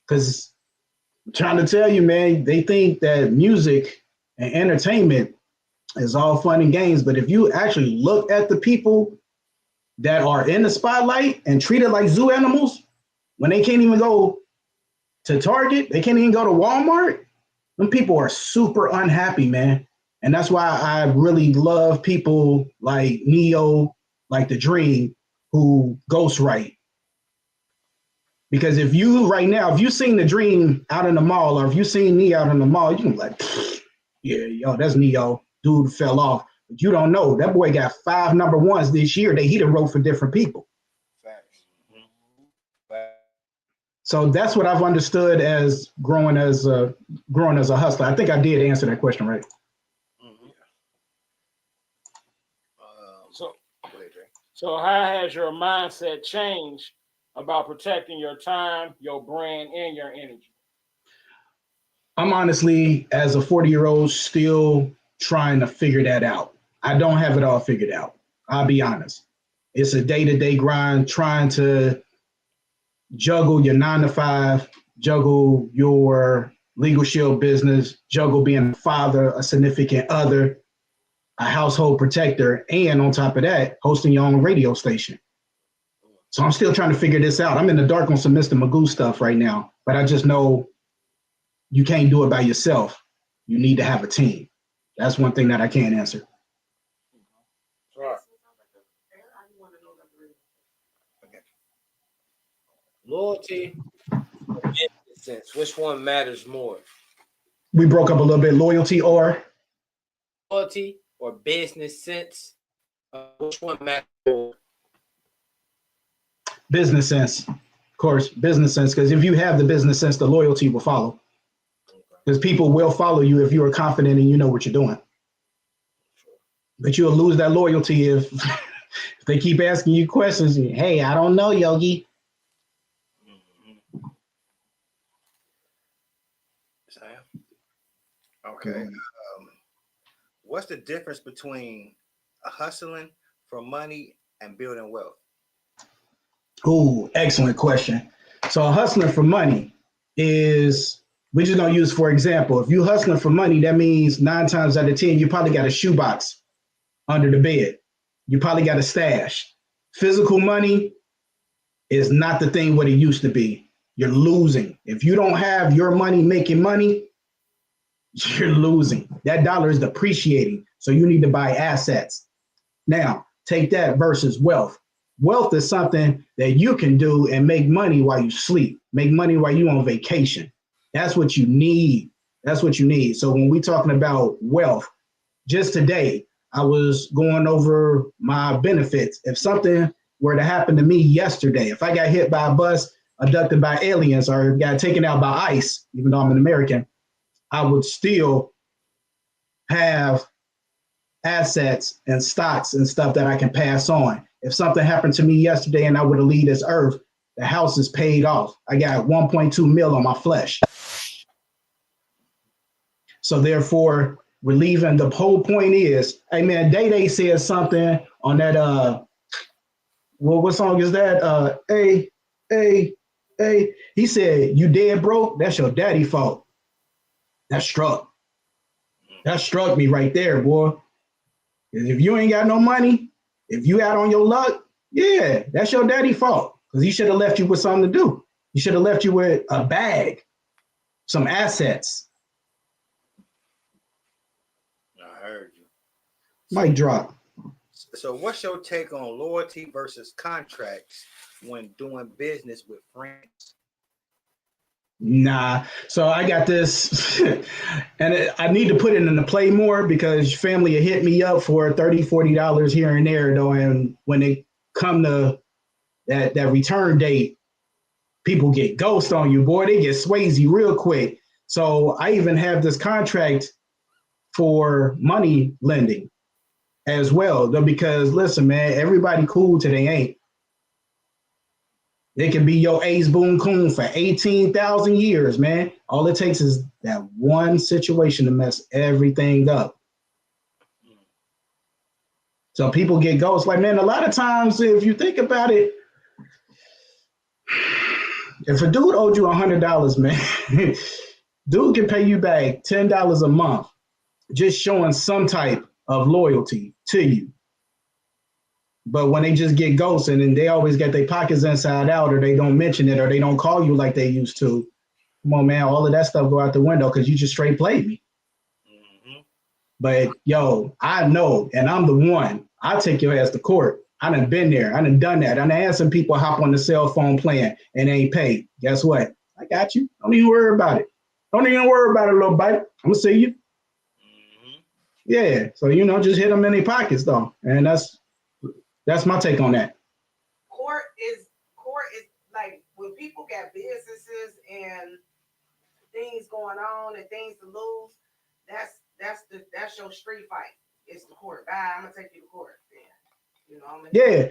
Because I'm trying to tell you, man, they think that music and entertainment is all fun and games. But if you actually look at the people that are in the spotlight and treated like zoo animals, when they can't even go to Target, they can't even go to Walmart, them people are super unhappy, man. And that's why I really love people like Neo, like The Dream, who ghostwrite. Because if you seen The Dream out in the mall, or if you seen Neo out in the mall, you can be like, yeah, yo, that's Neo. Dude fell off. But you don't know. That boy got 5 number ones this year that he done wrote for different people. So that's what I've understood as growing as a hustler. I think I did answer that question right. So how has your mindset changed about protecting your time, your brand, and your energy? I'm honestly, as a 40-year-old, still trying to figure that out. I don't have it all figured out. I'll be honest. It's a day-to-day grind, trying to juggle your 9-to-5, juggle your legal shield business, juggle being a father, a significant other, a household protector, and on top of that, hosting your own radio station. So I'm still trying to figure this out. I'm in the dark on some Mr. Magoo stuff right now, but I just know you can't do it by yourself. You need to have a team. That's one thing that I can't answer. Right. Loyalty, sense. Which one matters more? We broke up a little bit. Loyalty or business sense? Which one matters more? Business sense. Of course, business sense. Because if you have the business sense, the loyalty will follow. Because people will follow you if you are confident and you know what you're doing. But you'll lose that loyalty if they keep asking you questions. Hey, I don't know, Yogi. Okay. What's the difference between hustling for money and building wealth? Ooh, excellent question. So hustling for money is, we're just going to use, for example, if you're hustling for money, that means 9 times out of 10, you probably got a shoebox under the bed. You probably got a stash. Physical money is not the thing what it used to be. You're losing. If you don't have your money making money, you're losing. That dollar is depreciating. So you need to buy assets. Now, take that versus wealth. Wealth is something that you can do and make money while you sleep, make money while you're on vacation. That's what you need. That's what you need. So when we're talking about wealth, just today, I was going over my benefits. If something were to happen to me yesterday, if I got hit by a bus, abducted by aliens, or got taken out by ICE, even though I'm an American, I would still have assets and stocks and stuff that I can pass on. If something happened to me yesterday and I were to leave this earth, the house is paid off. I got 1.2 mil on my flesh. So therefore, we're leaving. The whole point is, hey man, Day said something on that, well, what song is that? Hey. He said, you dead broke, that's your daddy fault. That struck me right there, boy. If you ain't got no money, if you out on your luck, yeah, that's your daddy fault. Because he should have left you with something to do. He should have left you with a bag, some assets. I heard you. Mic drop. So what's your take on loyalty versus contracts when doing business with friends? Nah, so I got this, and I need to put it into play more because family will hit me up for $30, $40 here and there, though. And when they come to that return date, people get ghost on you, boy. They get swazy real quick. So I even have this contract for money lending as well, though, because listen, man, everybody cool till they ain't. It can be your ace boon coon for 18,000 years, man. All it takes is that one situation to mess everything up. So people get ghosts. Like, man, a lot of times, if you think about it, if a dude owed you $100, man, dude can pay you back $10 a month, just showing some type of loyalty to you. But when they just get ghosted and they always get their pockets inside out, or they don't mention it, or they don't call you like they used to, come on, man, all of that stuff go out the window because you just straight played me. Mm-hmm. But, yo, I know, and I'm the one. I'll take your ass to court. I done been there. I done done that. I done had some people hop on the cell phone plan and ain't paid. Guess what? I got you. Don't even worry about it. Don't even worry about it, little bite. I'm going to see you. Mm-hmm. Yeah, so, just hit them in their pockets, though. And that's my take on that. Court is like when people got businesses and things going on and things to lose. That's your street fight. It's the court. Bye. I'm gonna take you to court. Yeah.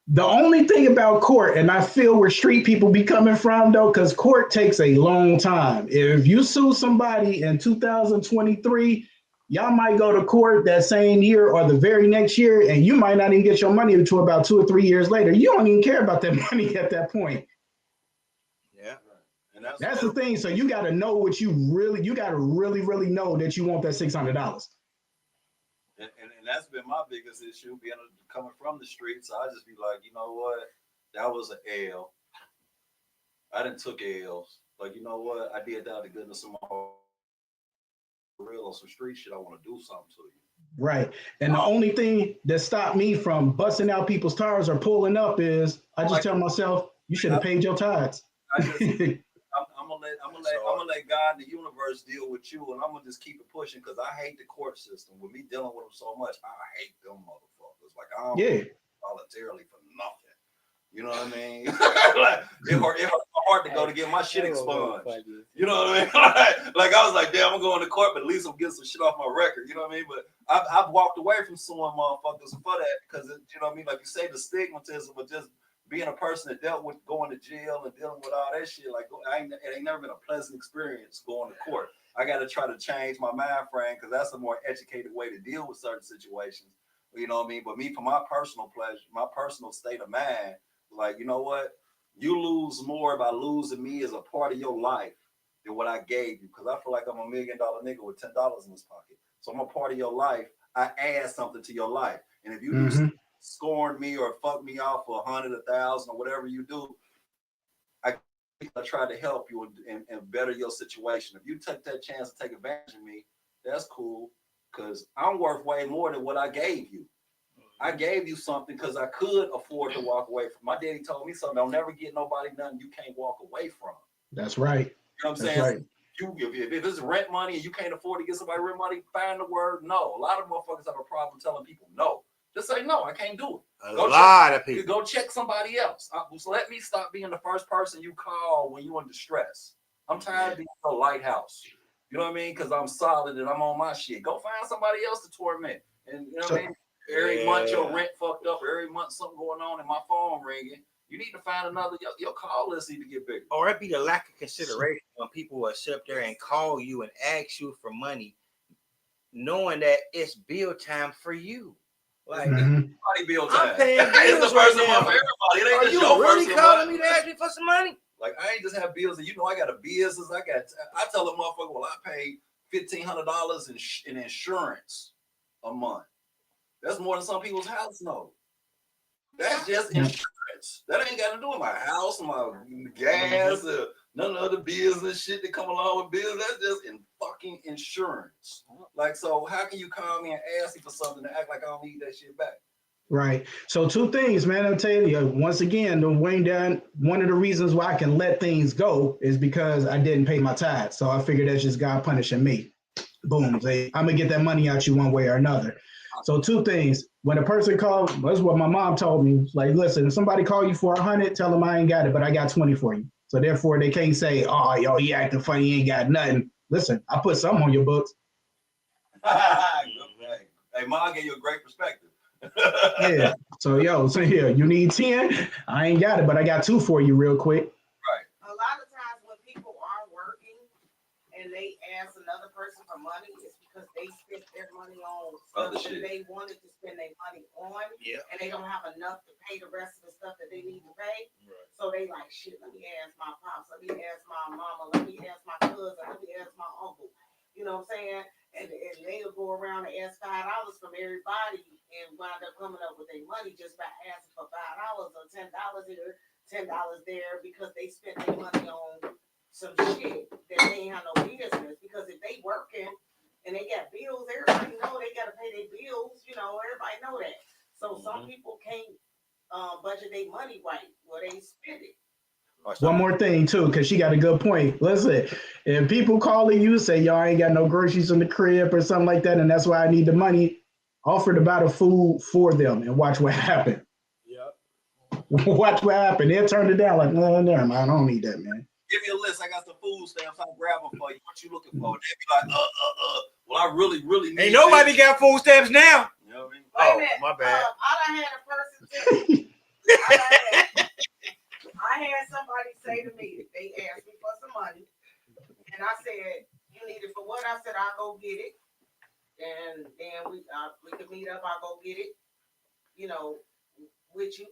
The only thing about court, and I feel where street people be coming from though, because court takes a long time. If you sue somebody in 2023. Y'all might go to court that same year or the very next year, and you might not even get your money until about 2 or 3 years later. You don't even care about that money at that point. Yeah. And that's the thing. So you got to know what you got to really know that you want that $600. And that's been my biggest issue, coming from the streets. I just be like, you know what? That was an L. I done took L's. Like, you know what? I did that out of the goodness of my heart. Real on some street shit, I want to do something to you. Right. And the only thing that stopped me from busting out people's tires or pulling up is I just tell myself, you should have paid your tithes. I'm gonna let God and the universe deal with you, and I'm gonna just keep it pushing because I hate the court system. With me dealing with them so much, I hate them motherfuckers. Like I don't voluntarily for nothing. You know what I mean? Like, it hurt hard to go to get my shit expunged. You know what I mean? like I was like, damn, I'm going to court, but at least I'm getting some shit off my record. You know what I mean? But I've walked away from suing motherfuckers for that because, you know what I mean? Like you say, the stigmatism of just being a person that dealt with going to jail and dealing with all that shit. Like it ain't never been a pleasant experience going to court. I got to try to change my mind frame because that's a more educated way to deal with certain situations. You know what I mean? But me, for my personal pleasure, my personal state of mind, like, you know what? You lose more by losing me as a part of your life than what I gave you. Because I feel like I'm $1 million nigga with $10 in his pocket. So I'm a part of your life. I add something to your life. And if you do scorn me or fuck me off for 100, 1,000, or whatever you do, I try to help you and better your situation. If you take that chance to take advantage of me, that's cool. Because I'm worth way more than what I gave you. I gave you something because I could afford to walk away from. My daddy told me something. Don't never get nobody nothing you can't walk away from. That's right. You know what I'm saying? Right. if it's rent money and you can't afford to get somebody rent money, find the word no. A lot of motherfuckers have a problem telling people no. Just say no, I can't do it. A lot of people. Go check somebody else. So let me stop being the first person you call when you're in distress. I'm tired of being a lighthouse. You know what I mean? Because I'm solid and I'm on my shit. Go find somebody else to torment. And you know what I mean? Every month your rent fucked up. Every month something going on and my phone ringing. You need to find another. Your call list need to get bigger. Or it be the lack of consideration when people will sit up there and call you and ask you for money, knowing that it's bill time for you. Like bill time. I'm paying bills right now. For everybody. Are you really calling me to ask me for some money? Like I ain't just have bills, and you know I got a business. I tell a motherfucker, well, I paid $1,500 in insurance a month. That's more than some people's house note. That's just insurance. That ain't got to do with my house, my gas, none of the other business shit that come along with bills. That's just fucking insurance. Like, so how can you call me and ask me for something to act like I don't need that shit back? Right. So two things, man. I'll tell you, once again, the Wayne down, one of the reasons why I can let things go is because I didn't pay my tithes. So I figured that's just God punishing me. Boom. I'm going to get that money out you one way or another. So two things. When a person calls, that's what my mom told me. Like, listen, if somebody call you for 100, tell them I ain't got it, but I got 20 for you. So therefore they can't say, oh, yo, he acting funny, he ain't got nothing. Listen, I put something on your books. Hey, Mom gave you a great perspective. Yeah. So here, you need 10. I ain't got it, but I got 2 for you real quick. Right. A lot of times when people are working and they ask another person for money, it's because they spent their money on stuff that they wanted to spend their money on, and they don't have enough to pay the rest of the stuff that they need to pay. Right. So they like, shit, let me ask my pops, let me ask my mama, let me ask my cousin, let me ask my uncle. You know what I'm saying? And they'll go around and ask $5 from everybody and wind up coming up with their money just by asking for $5 or $10 here, $10 there, because they spent their money on some shit that they ain't have no business. Because if they working and they got bills, everybody know they got to pay their bills. You know, everybody know that. So some people can't budget their money right, where they spend it. One more thing too, because she got a good point. Listen, if people calling you say y'all ain't got no groceries in the crib or something like that, and that's why I need the money, offer to buy the food for them and watch what happens. Yep. Watch what happens. They'll turn it down like, no, never mind, I don't need that, man. Give me a list. I got some food stamps. I'll grab them for you. What you looking for? They'll be like, well, I really need. Ain't nobody got food stamps now. You know what I mean? Wait a minute. My bad. I done had a person too. I had somebody say to me, they asked me for some money, and I said, "You need it for what?" I said, "I'll go get it, and then we could meet up. I'll go get it, with you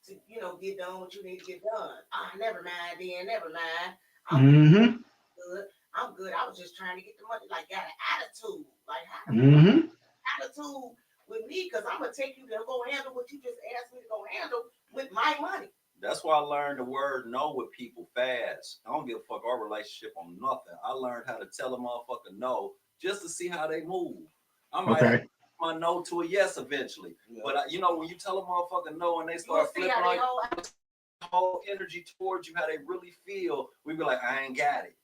to get done what you need to get done." Never mind. Then never mind. I'm good. I'm good. I was just trying to get the money. Like, got an attitude. Like, attitude with me, because I'm gonna take you to go handle what you just asked me to go handle with my money. That's why I learned the word no with people fast. I don't give a fuck our relationship on nothing. I learned how to tell a motherfucker no just to see how they move. I might have my no to a yes eventually. Yeah. But when you tell a motherfucker no and they start flipping like whole energy towards you, how they really feel, we be like, I ain't got it.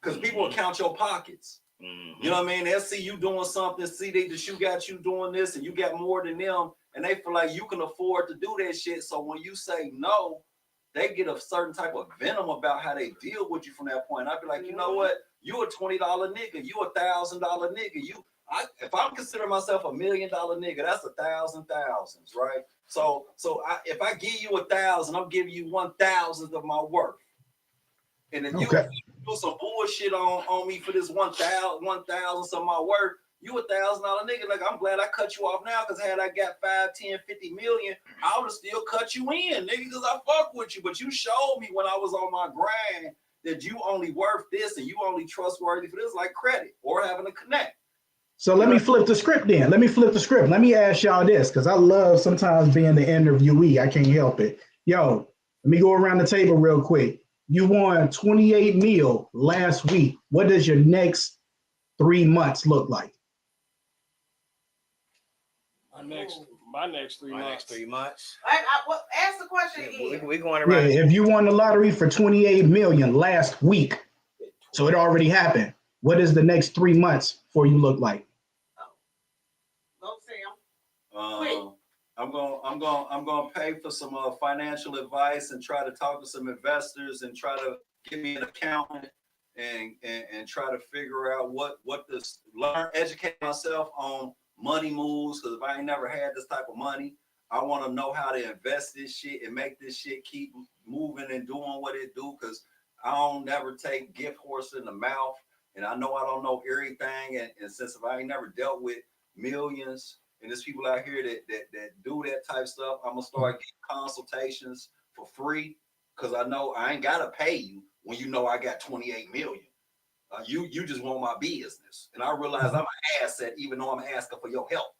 Because people will count your pockets. Mm-hmm. You know what I mean? They'll see you doing something, see that you got you doing this and you got more than them. And they feel like you can afford to do that shit. So when you say no, they get a certain type of venom about how they deal with you from that point. I'd be like, you know what? You a $20 nigga. You $1,000 nigga. If I'm considering myself $1 million nigga, that's 1,000 thousands, right? So if I give you 1,000, I'm giving you 1,000th of my worth. And if you do some bullshit on me for this 1,000th of my worth, you $1,000 nigga. Like, I'm glad I cut you off now, because had I got 5, 10, 50 million, I would have still cut you in, nigga, because I fuck with you. But you showed me when I was on my grind that you only worth this and you only trustworthy for this, like credit or having a connect. So let me flip the script then. Let me ask y'all this, because I love sometimes being the interviewee. I can't help it. Yo, let me go around the table real quick. You won 28 mil last week. What does your next 3 months look like? Our next My next 3 months. 3 months. Ask the question again. We going Yeah, around. if you won the lottery for 28 million last week, so it already happened. What does the next 3 months for you look like? Go Sam. I'm gonna pay for some financial advice and try to talk to some investors and try to get me an accountant and try to figure out what this educate myself on money moves, because if I ain't never had this type of money, I want to know how to invest this shit and make this shit keep moving and doing what it do, because I don't never take gift horse in the mouth, and I know I don't know everything, and since if I ain't never dealt with millions and there's people out here that do that type of stuff, I'm gonna start getting consultations for free, because I know I ain't gotta pay you when you know I got 28 million. You just want my business, and I realize I'm an asset, even though I'm asking for your help.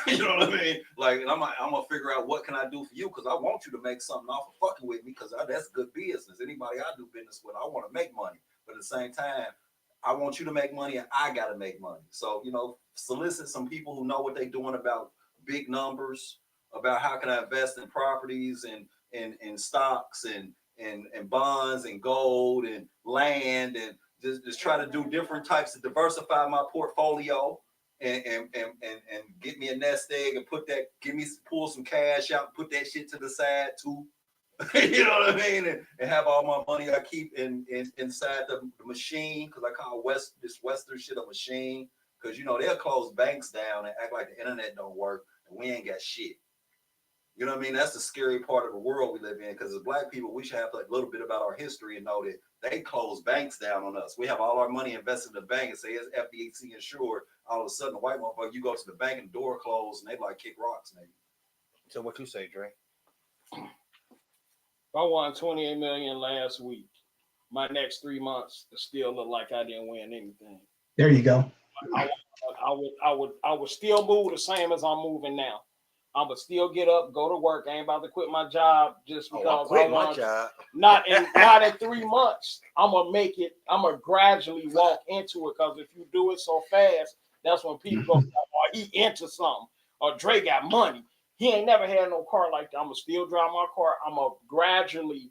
You know what I mean? Like, and I'm gonna figure out what can I do for you, because I want you to make something off of fucking with me, because that's good business. Anybody I do business with, I want to make money, but at the same time, I want you to make money, and I gotta make money. So, you know, solicit some people who know what they're doing about big numbers, about how can I invest in properties and stocks and bonds and gold and land, and just try to do different types to diversify my portfolio and get me a nest egg and pull some cash out and put that shit to the side too. You know what I mean? And have all my money I keep inside the machine, because I call this Western shit a machine, because you know they'll close banks down and act like the internet don't work and we ain't got shit. You know what I mean? That's the scary part of the world we live in, because as Black people, we should have a little bit about our history and know that they close banks down on us. We have all our money invested in the bank and say it's FDIC insured. All of a sudden, the white motherfucker, you go to the bank and the door closed and they like kick rocks, nigga. So what you say, Dre? I won 28 million last week. My next 3 months still look like I didn't win anything. There you go. I would still move the same as I'm moving now. I would still get up, go to work. I ain't about to quit my job just because I quit my job. Not in 3 months. I'm gonna make it. I'm gonna gradually walk into it, because if you do it so fast, that's when people go, "Oh, he into something," or Dre got money. He ain't never had no car like that. I'm gonna still drive my car. I'm gonna gradually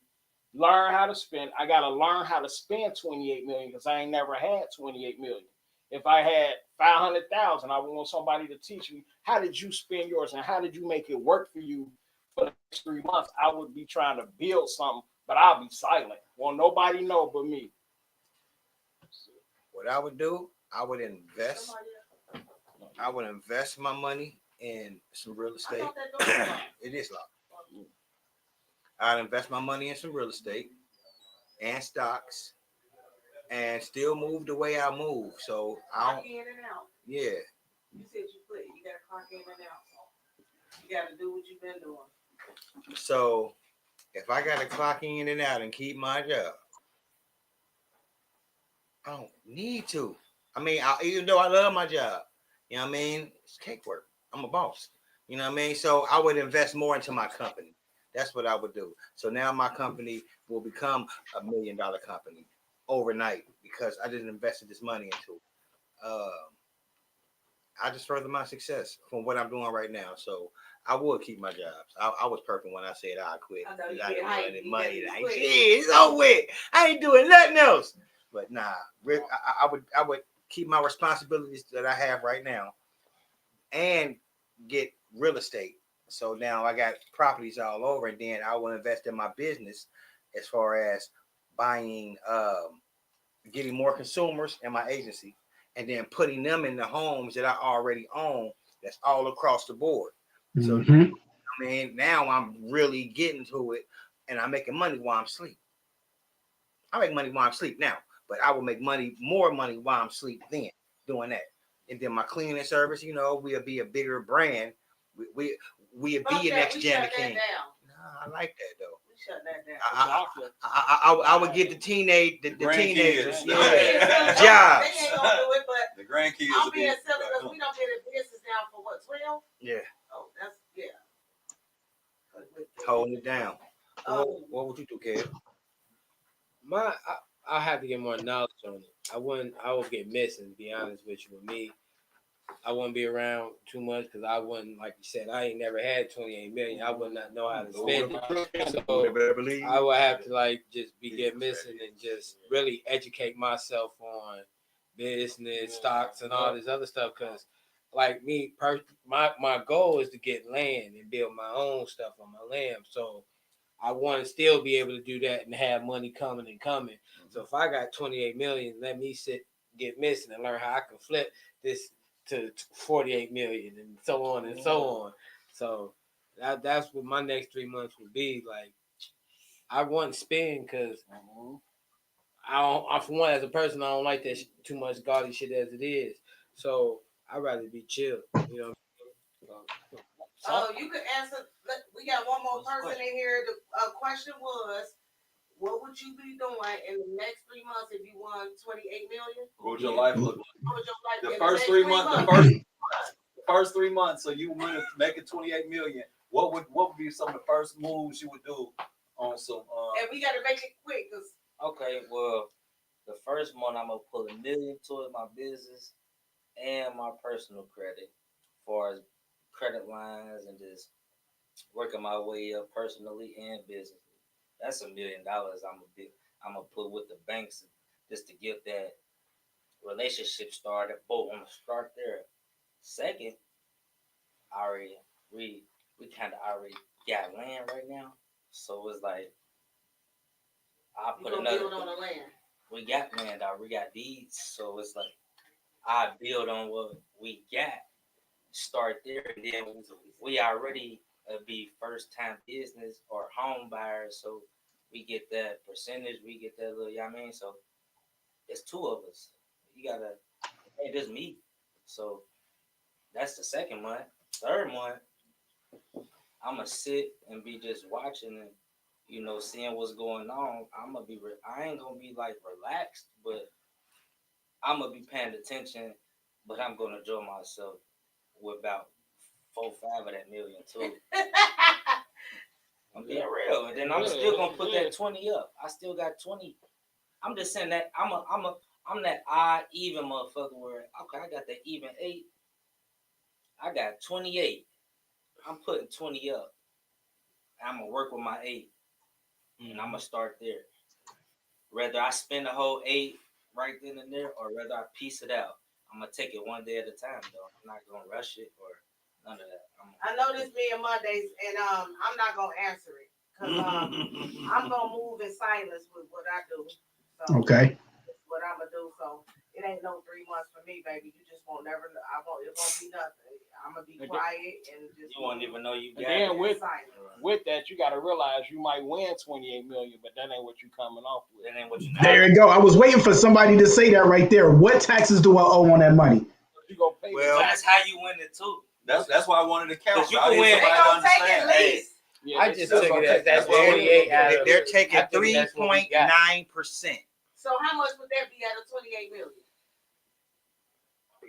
learn how to spend. I gotta learn how to spend 28 million, because I ain't never had 28 million. If I had 500,000, I would want somebody to teach me, how did you spend yours and how did you make it work for you for the next 3 months? I would be trying to build something, but I'll be silent. Well, nobody know but me. What I would do, I would invest my money in some real estate. It is locked. I'd invest my money in some real estate and stocks, and still move the way I move. So I don't. In and out. Yeah. You said you quit. You got to clock in and out. You got to do what you've been doing. So if I got to clock in and out and keep my job, I don't need to. I mean, even though I love my job, you know what I mean? It's cake work. I'm a boss. You know what I mean? So I would invest more into my company. That's what I would do. So now my company will become $1 million company overnight, because I didn't invest this money into it. I just further my success from what I'm doing right now. So I would keep my jobs. I was perfect when I said I quit. I didn't want any money. It's over with. I ain't doing nothing else. But nah, I would keep my responsibilities that I have right now and get real estate. So now I got properties all over, and then I will invest in my business as far as buying, getting more consumers in my agency, and then putting them in the homes that I already own. That's all across the board. So I mean, now I'm really getting to it, and I'm making money while I'm asleep. I make money while I'm asleep now, but I will make more money while I'm asleep then doing that. And then my cleaning service, you know, we'll be a bigger brand. We'll be a next gen king. Nah, I like that though. Shut that down. I would get the teenagers, Grandkids. jobs. They ain't gonna do it, but The grandkids. I'm being silly because we don't get a business down for what, 12? Yeah, Oh, that's holding it down. What would you do, Kev? I have to get more knowledge on it. I would get missing, to be honest with you. With me, I wouldn't be around too much because I wouldn't, like you said, I ain't never had 28 million. I would not know how to spend it. So I would have to like just get missing and just really educate myself on business, stocks, and all this other stuff. Because like me, my goal is to get land and build my own stuff on my land. So I want to still be able to do that and have money coming and coming. So if I got 28 million, let me get missing and learn how I can flip this to 48 million and so on and so on. So that's what my next 3 months would be. Like, I want to spend because I for one, as a person, I don't like that too much gaudy shit as it is. So I'd rather be chill, you know. You could answer. We got one more person in here. The question was, what would you be doing in the next 3 months if you won 28 million? What would your life look like? What would your life The in first the 3 next months, the first 3 months, so you win making 28 million. What would be some of the first moves you would do on some? And we got to make it quick, cause Okay, well, the first month I'm gonna pull $1 million towards my business and my personal credit, as far as credit lines and just working my way up personally and business. That's $1 million I'm gonna put with the banks just to get that relationship started. Boom, I'm gonna start there. Second, we kind of already got land right now, so it's like I put another. Build on the land. We got land out. We got deeds, so it's like I build on what we got. Start there, and then we already be first time business or home buyers, so we get that percentage. We get that little, you know what I mean? So it's two of us. You gotta, hey, this me. So that's the second month. Third month, I'm gonna sit and be just watching and, you know, seeing what's going on. I ain't gonna be like relaxed, but I'm gonna be paying attention. But I'm gonna enjoy myself with about 4-5 of that million too. I'm being real, and then I'm still gonna put that 20 up. I still got 20. I'm just saying that I'm that odd even motherfucker where okay, I got that even 8. I got 28. I'm putting 20 up. I'm gonna work with my 8, and I'm gonna start there. Whether I spend the whole 8 right then and there, or whether I piece it out, I'm gonna take it one day at a time. Though I'm not gonna rush it or none of that. I know this being Mondays, and I'm not gonna answer it because I'm gonna move in silence with what I do. So Okay. That's what I'm gonna do. So it ain't no 3 months for me, baby. You just won't never. It won't be nothing. I'm gonna be quiet and just. You won't even know you got And then it. with that, you got to realize you might win 28 million, but that ain't what you coming off with. That ain't what you. There you go. I was waiting for somebody to say that right there. What taxes do I owe on that money? You gonna pay well, that's how you win it too. That's why I wanted to count. You can win. They gonna take it least. Yeah, I just took it as 48 out of. They're taking 3.9%. So how much would that be out of 28 million?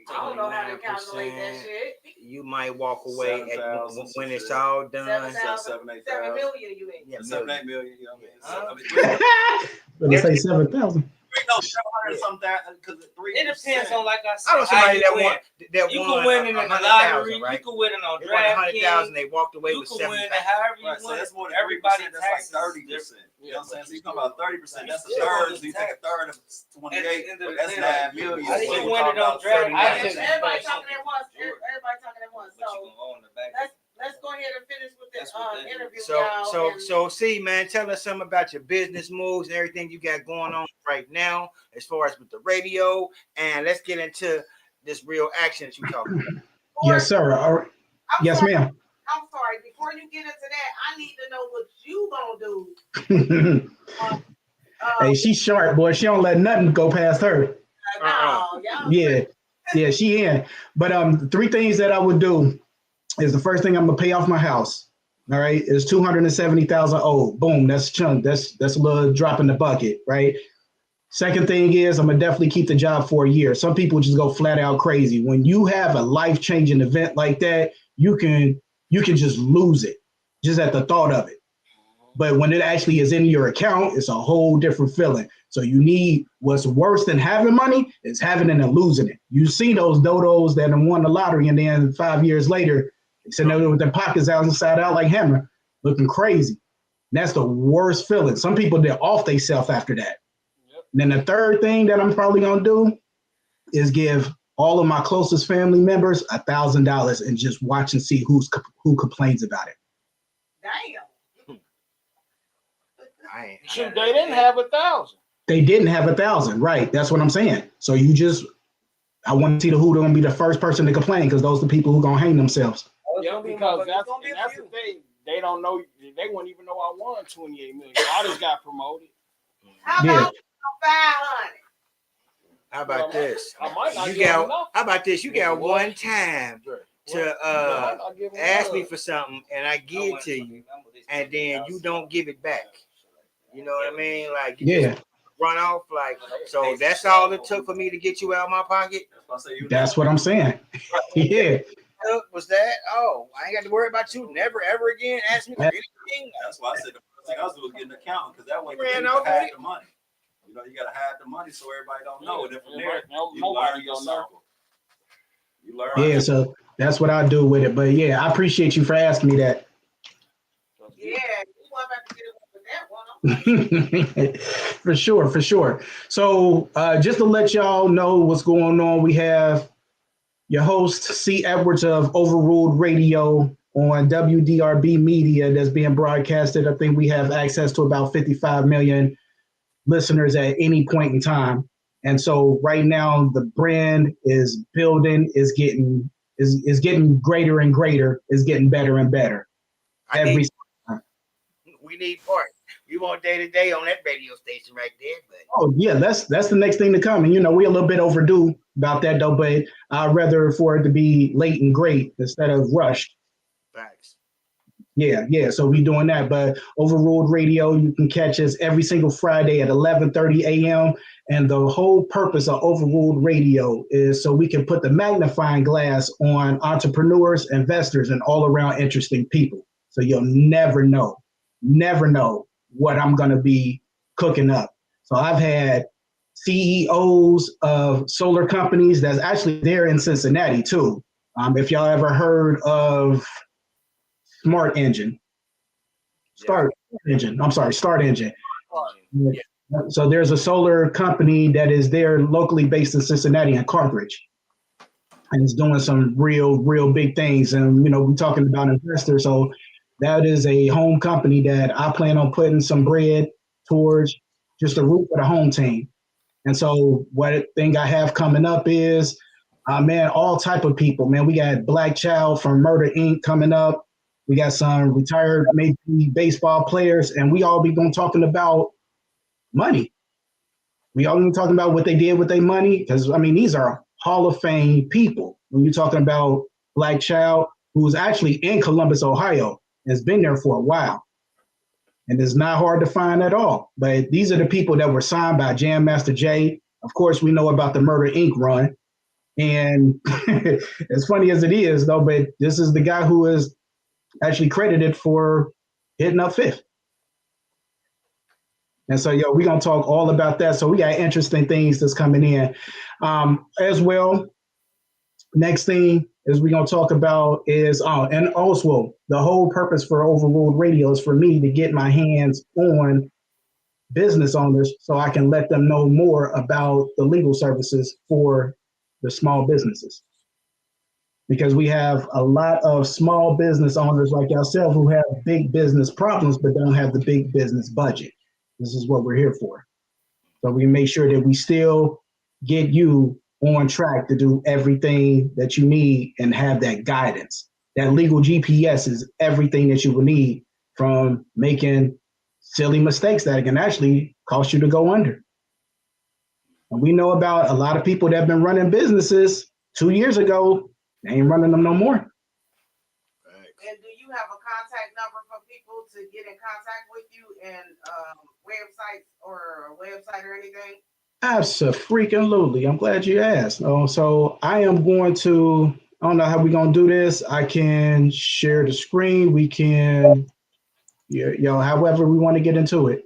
I don't know how to calculate that shit. You might walk away when it's all done. 7 million, you mean? Yeah, 7-8 million. You know what I mean? Let me say 7,000. No, 700 something because 3%. It depends on, like I said, I know somebody that you won can win in the lottery. right? You can win it on They won 100,000. DraftKings. They walked away You with can win 7,000. it however you Right, so win. that's more than Everybody 3%. That's taxes like 30%. You know what I'm saying? So you talking about 30%. That's a third. So you take a third of 28. That's 9 million. I think you win it on Everybody DraftKings. talking at once. Everybody talking at once. So let's go ahead and finish with this interview, y'all. So see, man, tell us something about your business moves and everything you got going on right now, as far as with the radio, and let's get into this real action that you talking about. Yes, sir. All right. Yes, ma'am. I'm sorry. Before you get into that, I need to know what you gonna do. Hey, she's sharp, boy. She don't let nothing go past her. Yeah, she in. But 3 things that I would do is the first thing, I'm gonna pay off my house. All right, it's 270,000 owed. Boom, that's a chunk. That's a little drop in the bucket, right? Second thing is I'm gonna definitely keep the job for a year. Some people just go flat out crazy. When you have a life-changing event like that, you can just lose it just at the thought of it. But when it actually is in your account, it's a whole different feeling. So you need what's worse than having money is having it and losing it. You see those dodos that have won the lottery and then 5 years later, they sitting there with their pockets out inside out like Hammer, looking crazy. And that's the worst feeling. Some people, they're off themselves after that. And then the third thing that I'm probably going to do is give all of my closest family members $1,000 and just watch and see who complains about it. Damn. Shoot, they didn't have 1,000. They didn't have 1,000, right? That's what I'm saying. So I want to see who's going to be the first person to complain because those are the people who are going to hang themselves. Yeah, because that's the thing. They don't know. They wouldn't even know I won $28 million. I just got promoted. How about 500? How about this? I might not how about this? You got one time to ask me for something and I give it to you, and then you don't give it back. You know what I mean? Like, you just run off. Like, so that's all it took for me to get you out of my pocket? That's what I'm saying. Yeah. Was that? Oh, I ain't got to worry about you. Never, ever again. Ask me for anything. That's why I said the first thing I was doing was getting an accountant because that way you can hide the money. You know, you got to hide the money so everybody don't know. And then from there, you learn your circle. You learn. Yeah, so that's what I do with it. But yeah, I appreciate you for asking me that. Yeah, you want to get it with that one. For sure. So just to let y'all know what's going on, we have your host, C. Edwards of Overruled Radio on WDRB Media that's being broadcasted. I think we have access to about 55 million listeners at any point in time. And so right now the brand is building, is getting greater and greater, is getting better and better. We need part. We want day to day on that radio station right there. But oh yeah, that's the next thing to come. And we're a little bit overdue about that though, but I'd rather for it to be late and great instead of rushed. Facts. Yeah. So we doing that. But Overruled Radio, you can catch us every single Friday at 11:30 a.m. And the whole purpose of Overruled Radio is so we can put the magnifying glass on entrepreneurs, investors, and all around interesting people. So you'll never know what I'm going to be cooking up. So I've had CEOs of solar companies that's actually there in Cincinnati too. If y'all ever heard of Start Engine. Yeah. So there's a solar company that is there locally based in Cincinnati and Carthage. And it's doing some real big things. And, we're talking about investors. So that is a home company that I plan on putting some bread towards just the root of the home team. And so what thing I have coming up is, all type of people, man. We got Black Child from Murder Inc. coming up. We got some retired Major League Baseball players, and we all be going talking about money. We all be talking about what they did with their money, because, these are Hall of Fame people. When you're talking about Black Child, who's actually in Columbus, Ohio, has been there for a while. And it's not hard to find at all. But these are the people that were signed by Jam Master Jay. Of course, we know about the Murder Inc. run. And as funny as it is, though, but this is the guy who is actually credited for hitting up fifth. And so, we're going to talk all about that. So we got interesting things that's coming in as well. Next thing is we're going to talk about is, and also the whole purpose for Overruled Radio is for me to get my hands on business owners so I can let them know more about the legal services for the small businesses. Because we have a lot of small business owners like yourself who have big business problems but don't have the big business budget. This is what we're here for. So we make sure that we still get you on track to do everything that you need and have that guidance. That legal GPS is everything that you will need, from making silly mistakes that can actually cost you to go under. And we know about a lot of people that have been running businesses 2 years ago. They ain't running them no more. And do you have a contact number for people to get in contact with you, and websites or a website or anything? Absolutely. I'm glad you asked. So I am going to, I don't know how we're going to do this. I can share the screen. We can however we want to get into it.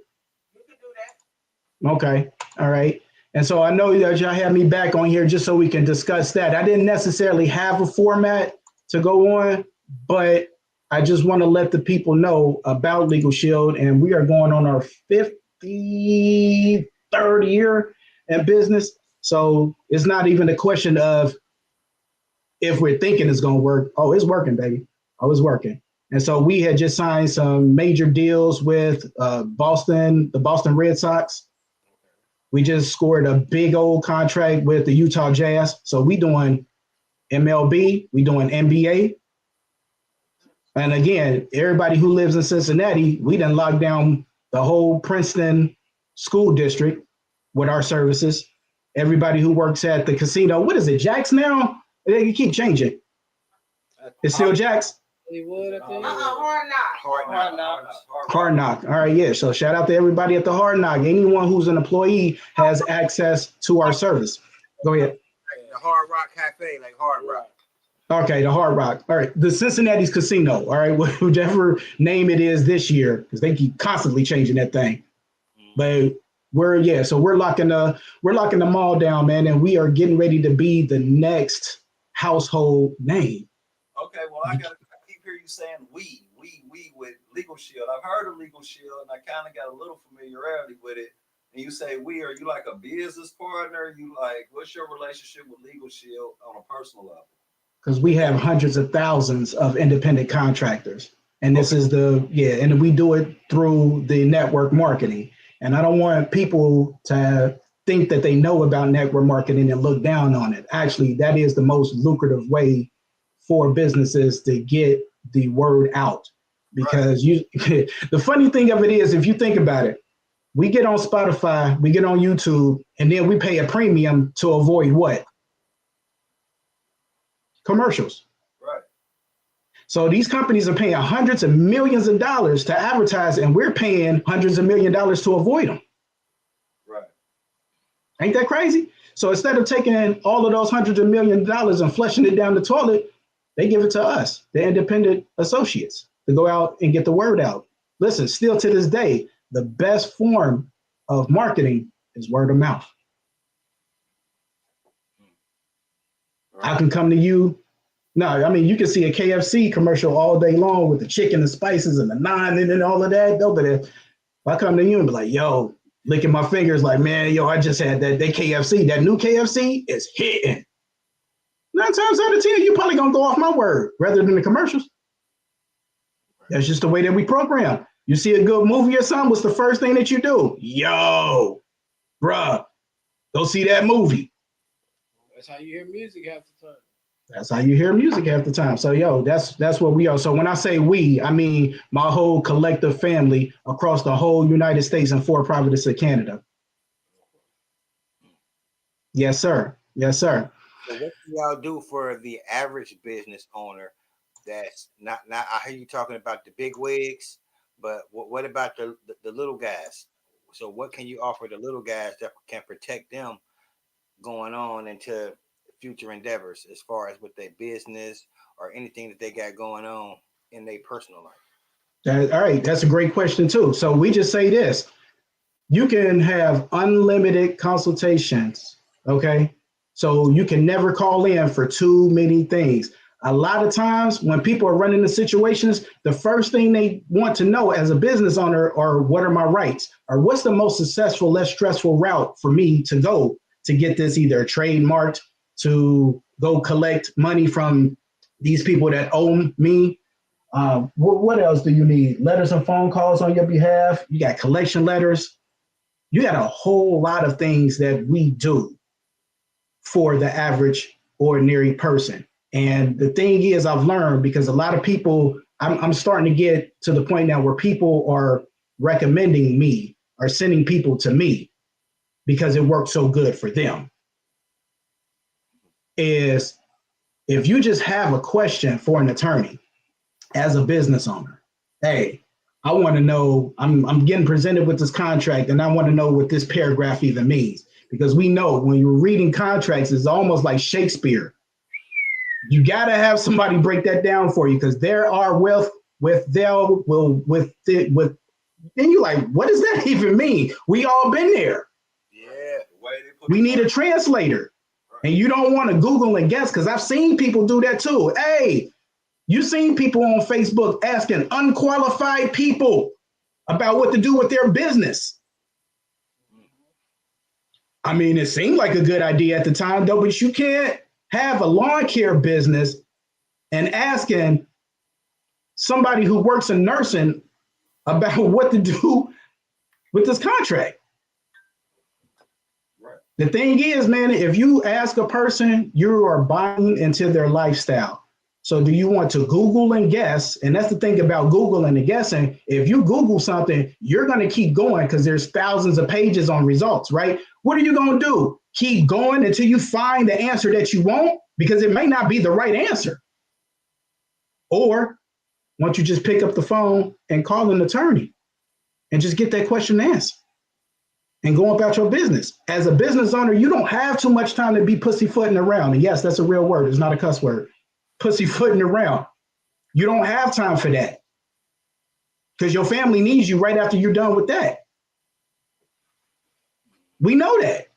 You can do that. Okay. All right. And so I know that y'all have me back on here just so we can discuss that. I didn't necessarily have a format to go on, but I just want to let the people know about Legal Shield. And we are going on our 53rd year in business. So it's not even a question of if we're thinking it's going to work. Oh, it's working, baby. Oh, it's working. And so we had just signed some major deals with the Boston Red Sox. We just scored a big old contract with the Utah Jazz. So we doing MLB, we doing NBA. And again, everybody who lives in Cincinnati, we done locked down the whole Princeton school district with our services. Everybody who works at the casino, what is it, Jack's now? They keep changing. It's still Jack's? Hard Knock. Hard Knock. All right, yeah. So shout out to everybody at the Hard Knock. Anyone who's an employee has access to our service. Go ahead. Like the Hard Rock Cafe, like Hard Rock. Okay, the Hard Rock. All right, the Cincinnati's Casino. All right, whichever name it is this year, because they keep constantly changing that thing. But we're locking the mall down, man, and we are getting ready to be the next household name. Okay, well, I keep hearing you saying we with Legal Shield. I've heard of Legal Shield, and I kind of got a little familiarity with it. And you say we, are you like a business partner? You like, what's your relationship with Legal Shield on a personal level? Because we have hundreds of thousands of independent contractors. And this is and we do it through the network marketing. And I don't want people to think that they know about network marketing and look down on it. Actually, that is the most lucrative way for businesses to get the word out. Because the funny thing of it is, if you think about it, we get on Spotify, we get on YouTube, and then we pay a premium to avoid what? Commercials. Right. So these companies are paying hundreds of millions of dollars to advertise, and we're paying hundreds of millions of dollars to avoid them. Right. Ain't that crazy? So instead of taking all of those hundreds of millions of dollars and flushing it down the toilet, they give it to us, the independent associates, to go out and get the word out. Listen, still to this day, the best form of marketing is word of mouth. I can come to you. No, I mean, you can see a KFC commercial all day long with the chicken and spices and the naan and all of that. But if I come to you and be like, yo, licking my fingers like, man, yo, I just had that KFC. That new KFC is hitting. 9 times out of 10, you're probably going to go off my word rather than the commercials. That's just the way that we program. You see a good movie or something, what's the first thing that you do? Yo, bruh, go see that movie. That's how you hear music half the time. That's how you hear music half the time. So, yo, that's what we are. So when I say we, I mean my whole collective family across the whole United States and 4 provinces of Canada. Yes, sir. Yes, sir. So what do y'all do for the average business owner that's not I hear you talking about the big wigs, but what about the little guys? So what can you offer the little guys that can protect them going on into future endeavors as far as with their business or anything that they got going on in their personal life? All right, that's a great question too. So we just say this: you can have unlimited consultations, okay? So you can never call in for too many things. A lot of times when people are running the situations, the first thing they want to know as a business owner are what are my rights, or what's the most successful, less stressful route for me to go to get this either trademarked, to go collect money from these people that own me. What else do you need? Letters and phone calls on your behalf. You got collection letters. You got a whole lot of things that we do for the average ordinary person. And the thing is, I've learned, because a lot of people, I'm starting to get to the point now where people are recommending me or sending people to me because it worked so good for them. Is if you just have a question for an attorney as a business owner, hey, I want to know, I'm getting presented with this contract and I want to know what this paragraph even means. Because we know when you're reading contracts, it's almost like Shakespeare. You got to have somebody break that down for you, because there are with then you like, what does that even mean? We all been there. Yeah. We need a translator. And you don't want to Google and guess, because I've seen people do that too. Hey, you've seen people on Facebook asking unqualified people about what to do with their business. I mean, it seemed like a good idea at the time, though, but you can't have a lawn care business and asking somebody who works in nursing about what to do with this contract. Right. The thing is, man, if you ask a person, you are buying into their lifestyle. So do you want to Google and guess? And that's the thing about Google and the guessing. If you Google something, you're going to keep going because there's thousands of pages on results, right? What are you going to do? Keep going until you find the answer that you want, because it may not be the right answer. Or why don't you just pick up the phone and call an attorney and just get that question answered and go about your business. As a business owner, you don't have too much time to be pussyfooting around. And yes, that's a real word. It's not a cuss word. Pussyfooting around. You don't have time for that because your family needs you right after you're done with that. We know that.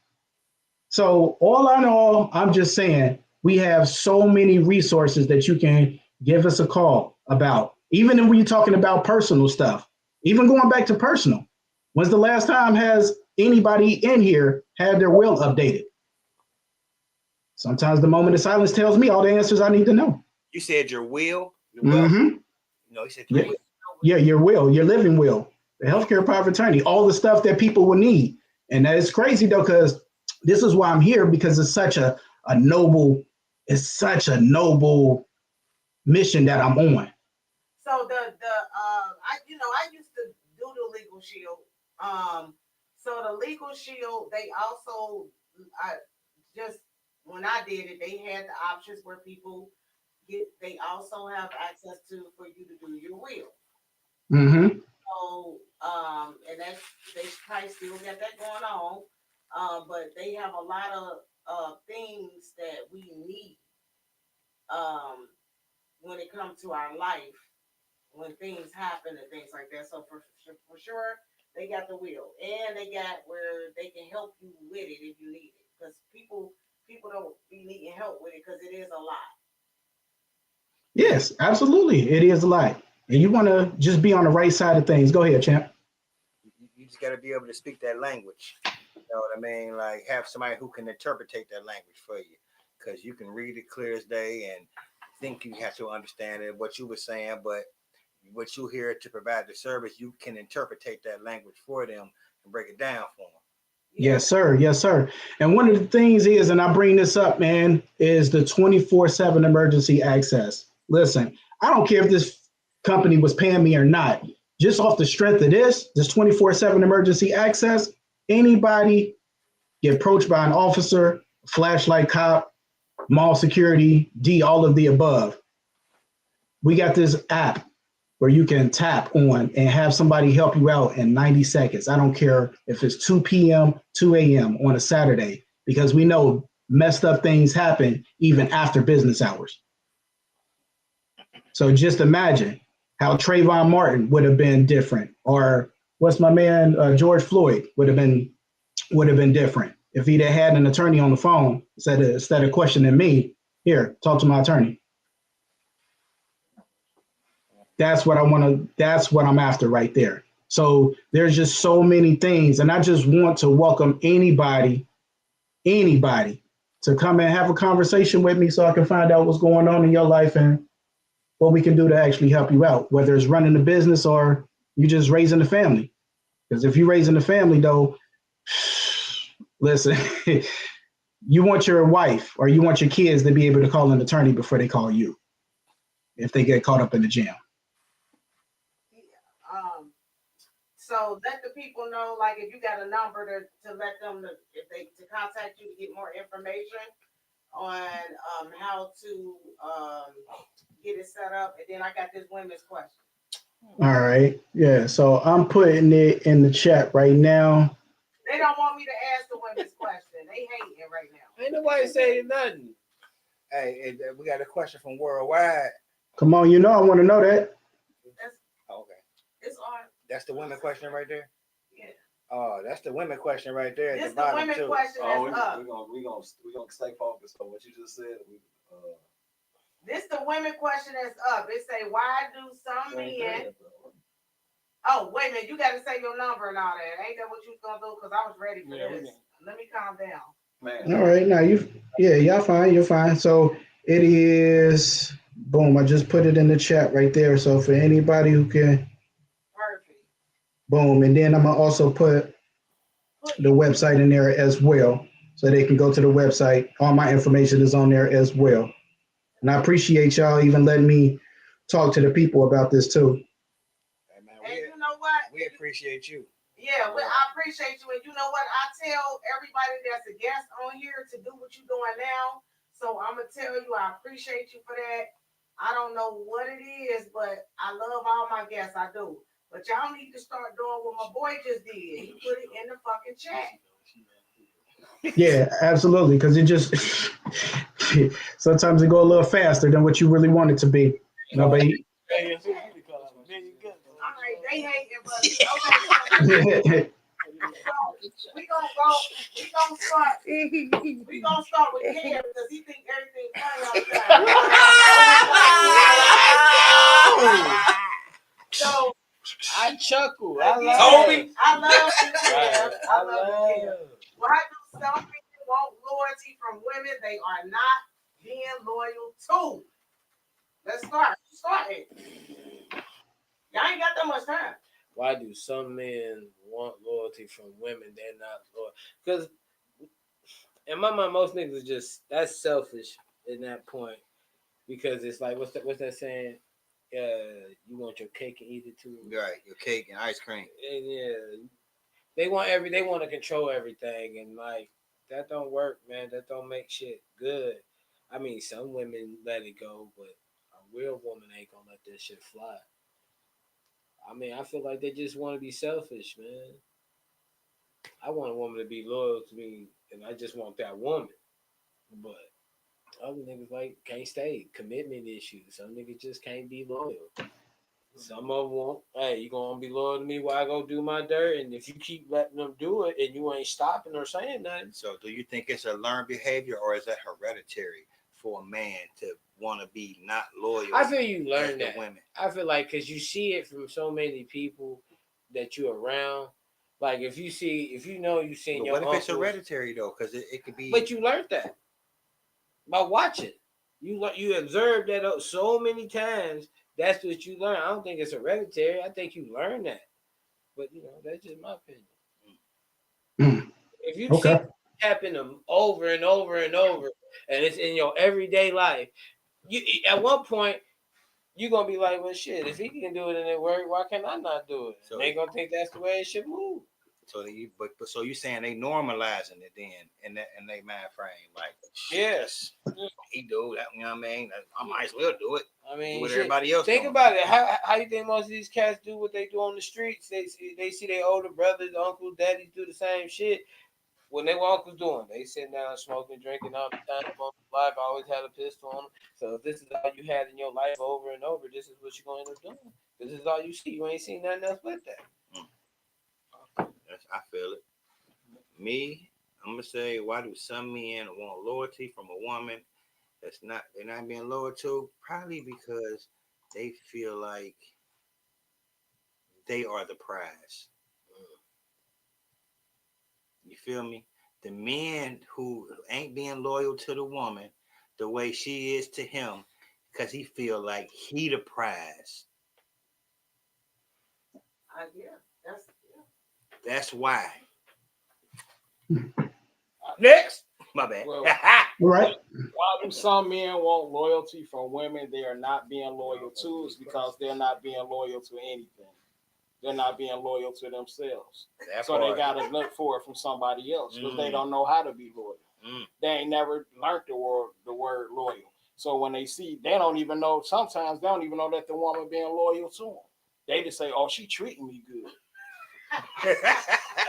So all in all, I'm just saying we have so many resources that you can give us a call about, even when you're talking about personal stuff, even going back to personal. When's the last time has anybody in here had their will updated? Sometimes the moment of silence tells me all the answers I need to know. You said your will? Mm-hmm. No, he said your will. Yeah, your will, your living will, the healthcare power of attorney, all the stuff that people will need. And that is crazy though, because this is why I'm here, because it's such a noble mission that I'm on. So I used to do the Legal Shield. So the Legal Shield, they also when I did it, they had the options where people they also have access to for you to do your will. Mm-hmm. So and they probably still got that going on. But they have a lot of things that we need when it comes to our life, when things happen and things like that. So for sure, they got the will, and they got where they can help you with it if you need it, because people don't be needing help with it because it is a lot. Yes, absolutely, it is a lot, and you want to just be on the right side of things. Go ahead, champ. You just got to be able to speak that language. You know what I mean? Like have somebody who can interpret that language for you, because you can read it clear as day and think you have to understand it, what you were saying, but what you hear to provide the service, you can interpret that language for them and break it down for them. Yes, sir. Yes, sir. And one of the things is, and I bring this up, man, is the 24/7 emergency access. Listen, I don't care if this company was paying me or not. Just off the strength of this 24/7 emergency access, anybody get approached by an officer, flashlight cop, mall security, all of the above. We got this app where you can tap on and have somebody help you out in 90 seconds. I don't care if it's 2 p.m., 2 a.m. on a Saturday, because we know messed up things happen even after business hours. So just imagine how Trayvon Martin would have been different, or what's my man, George Floyd would have been different if he'd have had an attorney on the phone instead of questioning me. Here, talk to my attorney. That's what I'm after right there. So there's just so many things. And I just want to welcome anybody to come and have a conversation with me so I can find out what's going on in your life and what we can do to actually help you out, whether it's running a business or you just raising a family. Because if you're raising a family, though, listen, you want your wife or you want your kids to be able to call an attorney before they call you if they get caught up in the jam. So let the people know, like, if you got a number to let them to contact you to get more information on how to get it set up. And then I got this women's question. All right. Yeah. So I'm putting it in the chat right now. They don't want me to ask the women's question. They hating it right now. Ain't nobody saying nothing. Hey, we got a question from Worldwide. Come on, I want to know that. That's the women question right there. Yeah. Oh, that's the women question right there. This At the the bottom women too. question that's up. We're gonna stay focused on what you just said. This the women question that's up. It say, why do some men? Oh, wait a minute. You got to say your number and all that. Ain't that what you was gonna do? Because I was ready for this. Let me calm down. Man. All right, now y'all fine. You're fine. So it is. Boom! I just put it in the chat right there. So for anybody who can. Perfect. Boom, and then I'm gonna also put the website in there as well, so they can go to the website. All my information is on there as well. And I appreciate y'all even letting me talk to the people about this too. Hey, man, And you know what? We appreciate you. Yeah, well, I appreciate you. And you know what? I tell everybody that's a guest on here to do what you're doing now. So I'm going to tell you, I appreciate you for that. I don't know what it is, but I love all my guests. I do. But y'all need to start doing what my boy just did. He put it in the fucking chat. Yeah, absolutely, because it just sometimes it go a little faster than what you really want it to be. You know, but All right, they hating, but okay. So we gonna start. We gonna start with Cam because he think everything funny all the time. So I chuckle. I love Toby. it. I love you, Cam. I love Cam. Why do some people want loyalty from women they are not being loyal to? Let's start. Start it. Y'all ain't got that much time. Why do some men want loyalty from women they're not loyal? Because in my mind, most niggas just that's selfish in that point. Because it's like what's that saying? You want your cake and eat it too. Right, your cake and ice cream. And yeah, they want to control everything, and like that don't work, man. That don't make shit good. I mean, some women let it go, but a real woman ain't gonna let this shit fly. I mean, I feel like they just want to be selfish, man. I want a woman to be loyal to me, and I just want that woman. But other niggas like can't stay. Commitment issues. Some niggas just can't be loyal. Some of them want, hey, you gonna be loyal to me while I go do my dirt, and if you keep letting them do it and you ain't stopping or saying nothing. So do you think it's a learned behavior or is that hereditary for a man to want to be not loyal? I feel you learn that. Women. I feel like because you see it from so many people that you're around. Like if you seen your What if uncles, it's hereditary though? Because it could be. But you learned that by watching. You observed that so many times. That's what you learn. I don't think it's hereditary. I think you learn that. But that's just my opinion. If you see it happen over and over and over, and it's in your everyday life, you at one point you're gonna be like, well, shit. If he can do it and it work, why can't I not do it? So they gonna think that's the way it should move. So so you saying they normalizing it then in their mind frame, like yes, he do that. You know what I mean? I might as well do it. I mean, do what everybody else. Think about it. How you think most of these cats do what they do on the streets? They see their older brothers, uncles, daddies do the same shit. When they were uncles doing, they sitting down smoking, drinking all the time. Life always had a pistol on them. So if this is all you had in your life over and over, this is what you're gonna end up doing. This is all you see. You ain't seen nothing else but that. I feel it. Me, I'm gonna say, why do some men want loyalty from a woman they're not being loyal to? Probably because they feel like they are the prize. You feel me? The men who ain't being loyal to the woman the way she is to him, because he feel like he the prize. That's why. Next. My bad. Well, right. Why do some men want loyalty from women they are not being loyal to? Is because they're not being loyal to anything. They're not being loyal to themselves. They gotta look for it from somebody else because they don't know how to be loyal. They ain't never learned the word loyal. So when they see, they don't even know. Sometimes they don't even know that the woman being loyal to them. They just say, "Oh, she treating me good."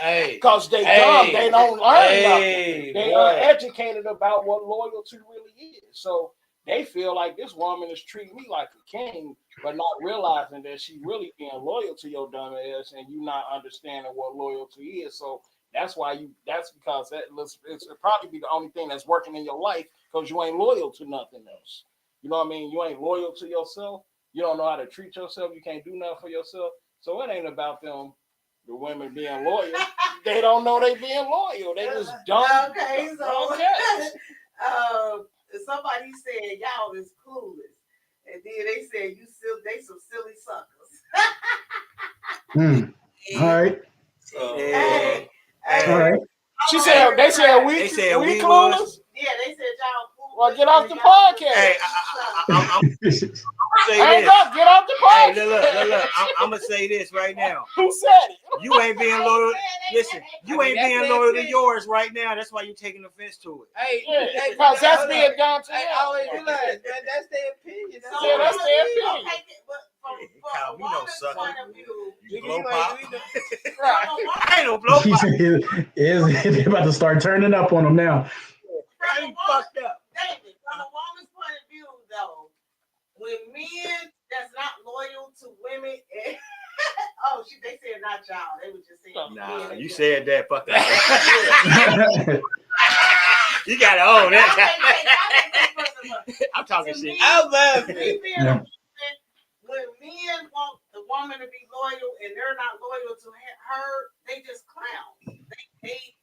Because they dumb, they don't learn nothing. They are educated about what loyalty really is. So they feel like this woman is treating me like a king but not realizing that she really being loyal to your dumb ass, and you not understanding what loyalty is. So that's because it's probably be the only thing that's working in your life, because you ain't loyal to nothing else. You know what I mean? You ain't loyal to yourself. You don't know how to treat yourself. You can't do nothing for yourself. So it ain't about them, the women being loyal. They don't know they being loyal. They just don't. Okay, so somebody said y'all is clueless, and then they said they some silly suckers. All right. Hey. All right. They said we clueless. Yeah, they said y'all clueless. Well, get off the podcast. Hey, Get off the podcast. Hey, look. I'm gonna say this right now. Who said it? You ain't being loyal. Listen, you ain't being loyal to yours right now. That's why you're taking offense to it. Hey, because that's being done to I always realize that's their opinion. That's their opinion. From a woman's sucker. point of view, You blow pop. I ain't no blow pop. They're about to start turning up on them now. From a woman's point of view, though, when men that's not loyal to women, they said not y'all. They were just saying. Nah, you said that. Fuck that. You gotta own that. I'm talking shit. I'm laughing. When men want the woman to be loyal and they're not loyal to her, they just clown. They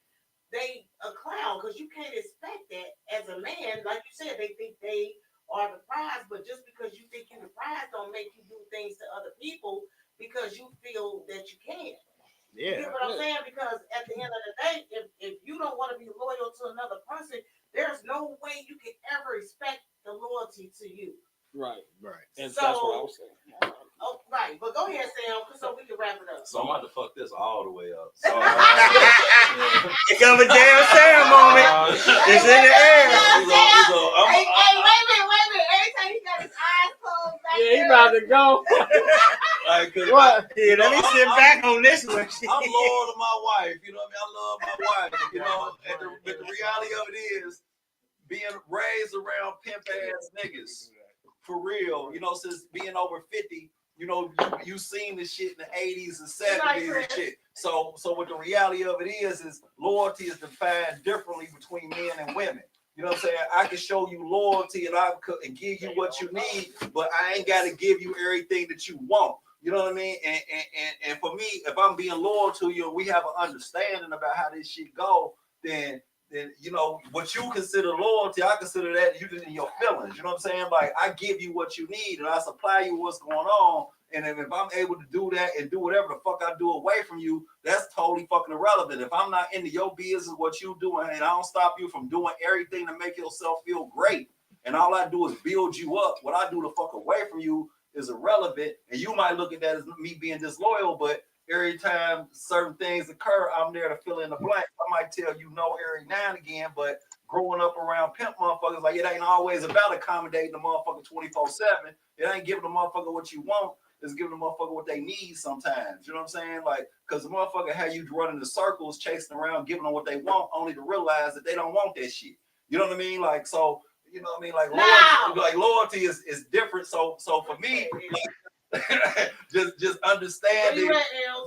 a clown, because you can't expect that as a man. Like you said, they think they are the prize, but just because you think you're the prize don't make you do things to other people because you feel that you can. Yeah. You know what I'm saying? Because at the end of the day, if you don't want to be loyal to another person, there's no way you can ever expect the loyalty to you. Right. And so, that's what I was saying. Oh, right. But go ahead, Sam, so we can wrap it up. So I'm about to fuck this all the way up. So, here comes a damn Sam moment. It's in the air. Hey, wait a minute. Every time he got his eyes closed back he about to go. What? Yeah, let me sit back on this one. I'm loyal to my wife. You know what I mean? I love my wife. You know, but the reality of it is being raised around pimp ass niggas. For real, you know, since being over 50, you know, you seen this shit in the 80s and 70s and shit. So what the reality of it is loyalty is defined differently between men and women. You know what I'm saying? I can show you loyalty and give you what you need, but I ain't got to give you everything that you want. You know what I mean? And for me, if I'm being loyal to you and we have an understanding about how this shit go, then you know what you consider loyalty, I consider that you in your feelings. You know what I'm saying? Like I give you what you need and I supply you what's going on. And if I'm able to do that and do whatever the fuck I do away from you, that's totally fucking irrelevant. If I'm not into your business, what you doing, and I don't stop you from doing everything to make yourself feel great, and all I do is build you up, what I do to fuck away from you is irrelevant. And you might look at that as me being disloyal, but every time certain things occur, I'm there to fill in the blanks. I might tell you no every now and again, but growing up around pimp motherfuckers, like it ain't always about accommodating the motherfucker 24/7. It ain't giving the motherfucker what you want. It's giving the motherfucker what they need sometimes. You know what I'm saying? Like, because the motherfucker had you running in circles, chasing around, giving them what they want, only to realize that they don't want that shit. You know what I mean? Like, so, you know what I mean? Like, loyalty is different. So for me, just understanding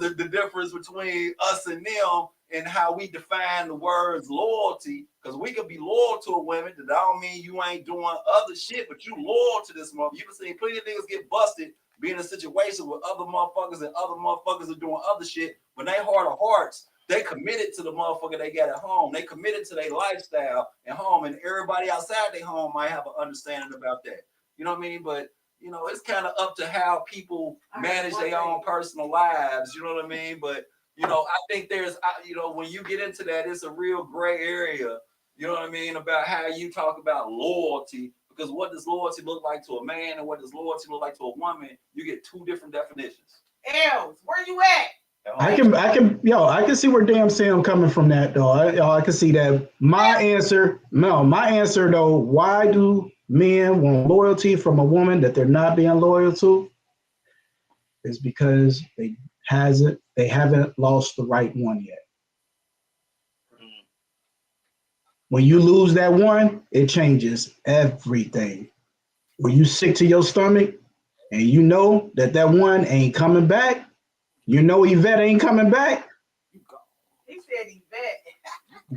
the difference between us and them and how we define the words loyalty, because we could be loyal to a woman. That don't mean you ain't doing other shit, but you loyal to this motherfucker. You've seen plenty of niggas get busted being in a situation with other motherfuckers and other motherfuckers are doing other shit. When they heart of hearts, they committed to the motherfucker they got at home. They committed to their lifestyle at home, and everybody outside their home might have an understanding about that. You know what I mean? But you know, it's kind of up to how people manage their own personal lives. You know what I mean? But you know, I think there's, you know, when you get into that, it's a real gray area. You know what I mean? About how you talk about loyalty, because what does loyalty look like to a man and what does loyalty look like to a woman? You get two different definitions. Els, where you at? I can see where damn Sam coming from that though. I can see that. My answer though, why do men want loyalty from a woman that they're not being loyal to? Is because they haven't lost the right one yet. When you lose that one, it changes everything. When you sick to your stomach, and you know that one ain't coming back, you know Yvette ain't coming back. He said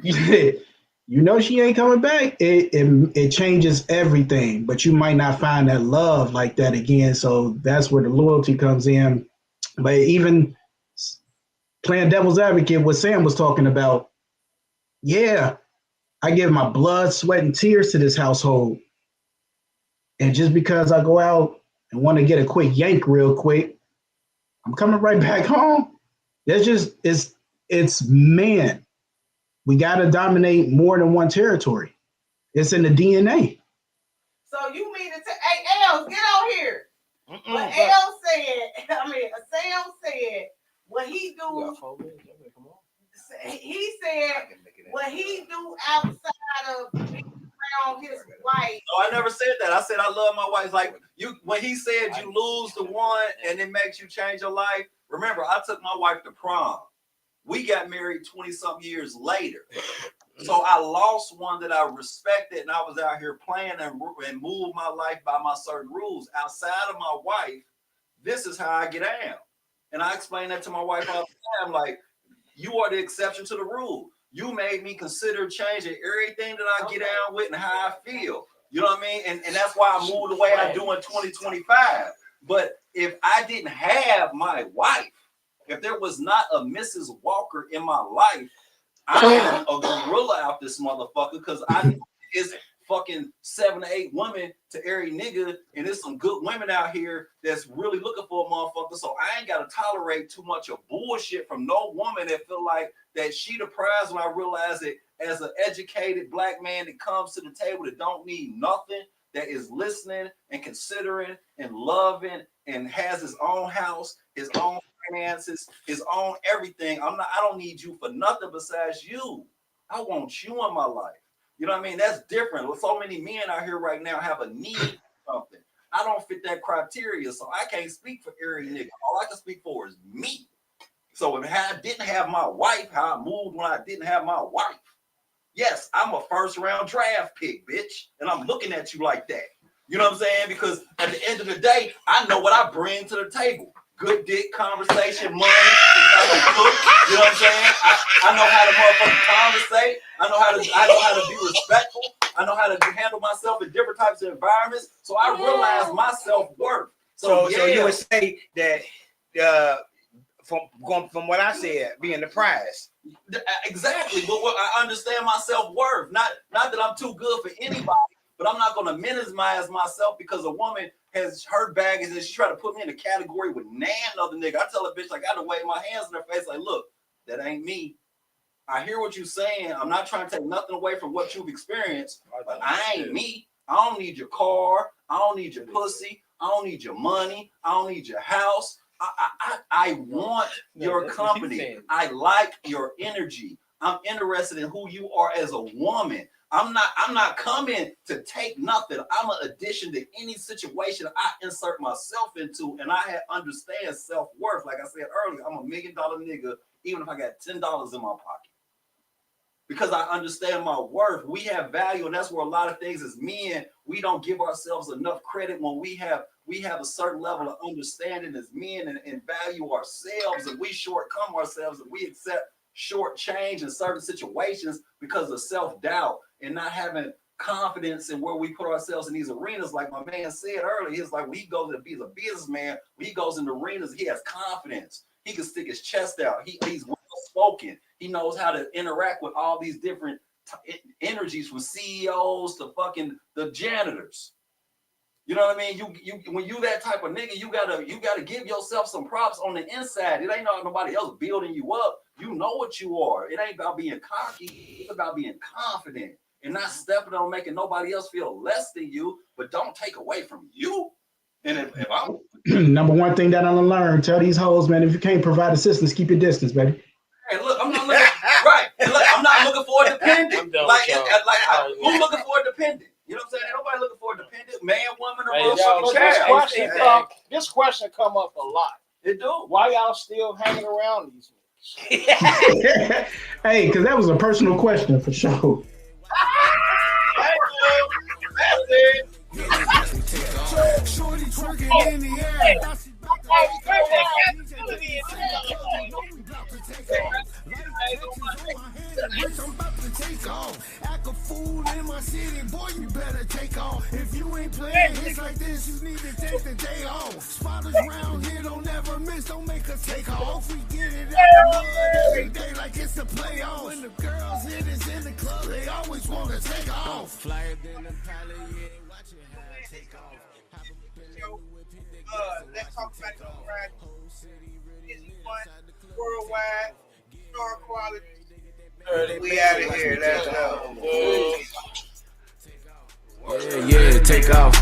Yvette. You know she ain't coming back. It changes everything, but you might not find that love like that again. So that's where the loyalty comes in. But even playing devil's advocate, what Sam was talking about, yeah, I give my blood, sweat, and tears to this household. And just because I go out and want to get a quick yank real quick, I'm coming right back home. That's just, it's man. We got to dominate more than one territory. It's in the DNA. So you mean to say, hey, Els, get on here. What Els said, Sam said, what he do, he said, what he do outside of being around his wife. No, I never said that. I said I love my wife. Like you, when he said you lose the one and it makes you change your life. Remember, I took my wife to prom. We got married 20-something years later. So I lost one that I respected, and I was out here playing and moved my life by my certain rules. Outside of my wife, this is how I get down. And I explain that to my wife all the time. Like, you are the exception to the rule. You made me consider changing everything that I get down with and how I feel. You know what I mean? And that's why I moved the way I do in 2025. But if I didn't have my wife, if there was not a Mrs. Walker in my life, I am a gorilla out this motherfucker because I is fucking 7 to 8 women to every nigga, and there's some good women out here that's really looking for a motherfucker. So I ain't gotta tolerate too much of bullshit from no woman that feel like that she the prize when I realize it as an educated black man that comes to the table that don't need nothing, that is listening and considering and loving and has his own house, his own finances, his own everything. I don't need you for nothing besides you. I want you in my life. You know what I mean? That's different. So many men out here right now have a need for something. I don't fit that criteria, so I can't speak for every nigga. All I can speak for is me. So if I didn't have my wife, how I moved when I didn't have my wife. Yes, I'm a first round draft pick, bitch. And I'm looking at you like that. You know what I'm saying? Because at the end of the day, I know what I bring to the table. Good dick, conversation, money. I can cook. You know what I'm saying? I know how to motherfucking conversate. I know how to be respectful. I know how to handle myself in different types of environments. So I realize my self-worth. So you would say that from what I said, being the prize. Exactly. But I understand my self-worth. Not that I'm too good for anybody, but I'm not going to minimize myself because a woman has her baggage and she try to put me in a category with another nigga. I tell a bitch, like, I gotta wave my hands in her face, like, look, that ain't me. I hear what you're saying. I'm not trying to take nothing away from what you've experienced, but I ain't me. I don't need your car. I don't need your pussy. I don't need your money. I don't need your house. I want your company. I like your energy. I'm interested in who you are as a woman. I'm not coming to take nothing. I'm an addition to any situation I insert myself into, and I understand self-worth. Like I said earlier, I'm $1 million nigga, even if I got $10 in my pocket. Because I understand my worth. We have value, and that's where a lot of things as men, we don't give ourselves enough credit when we have a certain level of understanding as men and value ourselves, and we shortcome ourselves, and we accept short change in certain situations because of self-doubt and not having confidence in where we put ourselves in these arenas. Like my man said earlier, he's like, when he goes to be a businessman, when he goes in arenas, he has confidence. He can stick his chest out. He's well-spoken. He knows how to interact with all these different energies, from CEOs to fucking the janitors. You know what I mean? You when you that type of nigga, you gotta give yourself some props on the inside. It ain't nobody else building you up. You know what you are. It ain't about being cocky. It's about being confident and not stepping on making nobody else feel less than you, but don't take away from you. And if I'm number one thing that I learned, tell these hoes, man, if you can't provide assistance, keep your distance, baby. Hey, look, I'm not looking right. And look, I'm not looking for a dependent. Who's looking for a dependent? You know what I'm saying? Nobody looking for a dependent man, woman, or motherfucking child. This question come up a lot. It do. Why y'all still hanging around these niggas? Hey, because that was a personal question for sure. Shorty twerking in the air. I'm about to take off. Act a fool in my city, boy, you better take off. If you ain't playing hits like this, you need to take the day off. Spotters round here don't ever miss, don't make us take off. We get it out the mud every day like it's the playoffs. When the girls hit us in the club, they always want to take off. Flyer than the pilot, yeah, watch it how I take off. Let's talk about the Friday. It's one worldwide, star quality. We out of here. Let's go. Yeah, take off.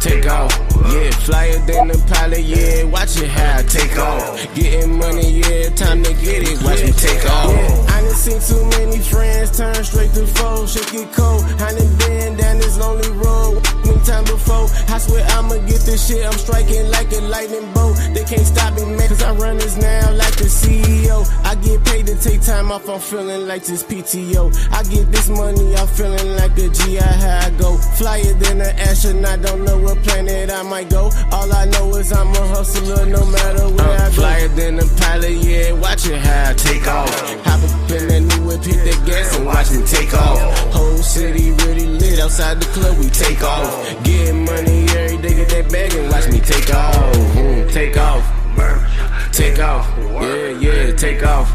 Take off. Yeah, flyer than the pilot. Yeah, watch it how I take off. Getting money, yeah, time to get it. Watch me take off. Yeah, I done seen too many friends turn straight to foes. Shit get cold. I done been down this lonely road many time before. I swear I'ma get this shit. I'm striking like a lightning bolt. They can't stop me, man, cause I run this now like the CEO. I get paid to take time off. I'm feeling like this PTO. I get this money. I'm feeling like a GI. How I go. Flyer than an astronaut. Don't know what planet I might go. All I know is I'm a hustler no matter where I go. Flyer than a pilot, yeah, watch it how I take off. Hop up in that new whip, hit that gas and watch me take off. Whole city really lit, outside the club we take off. Getting money every day, get that bag and watch me take off. Take off, take off, yeah, take off.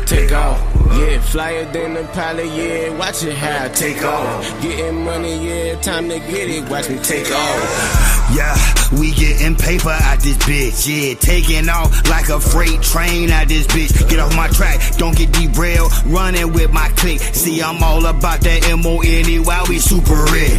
Take off, yeah, flyer than the pilot, yeah, watch it how I take off. Getting money, yeah, time to get it, watch me take off. Yeah, we getting paper out this bitch, yeah, taking off like a freight train out this bitch. Get off my track, don't get derailed, running with my clique. See, I'm all about that M-O-N-E while we super rich,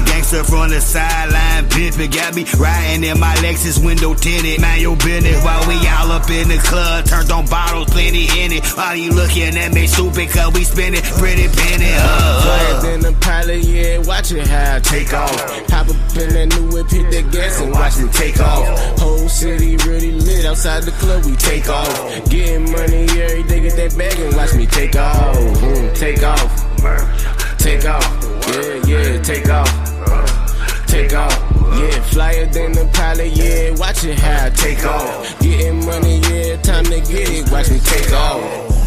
Gangster from the sideline, pimpin', got me riding in my Lexus window tinted. Mind your business while we all up in the club, turned on bottles, plenty in it. While you looking at me stupid, cause we spending pretty penny. Flyer than the pilot, yeah, watch it how I take off. Hop up in that new whip, hit that gas and watch me take off. Whole city really lit, outside the club we take off. Getting money every day, get that bag and watch me take off. Take off, take off, yeah, take off. Take off, yeah, flyer than the pilot, yeah, watch it how I take off. Getting money, yeah, time to get it, watch me take off.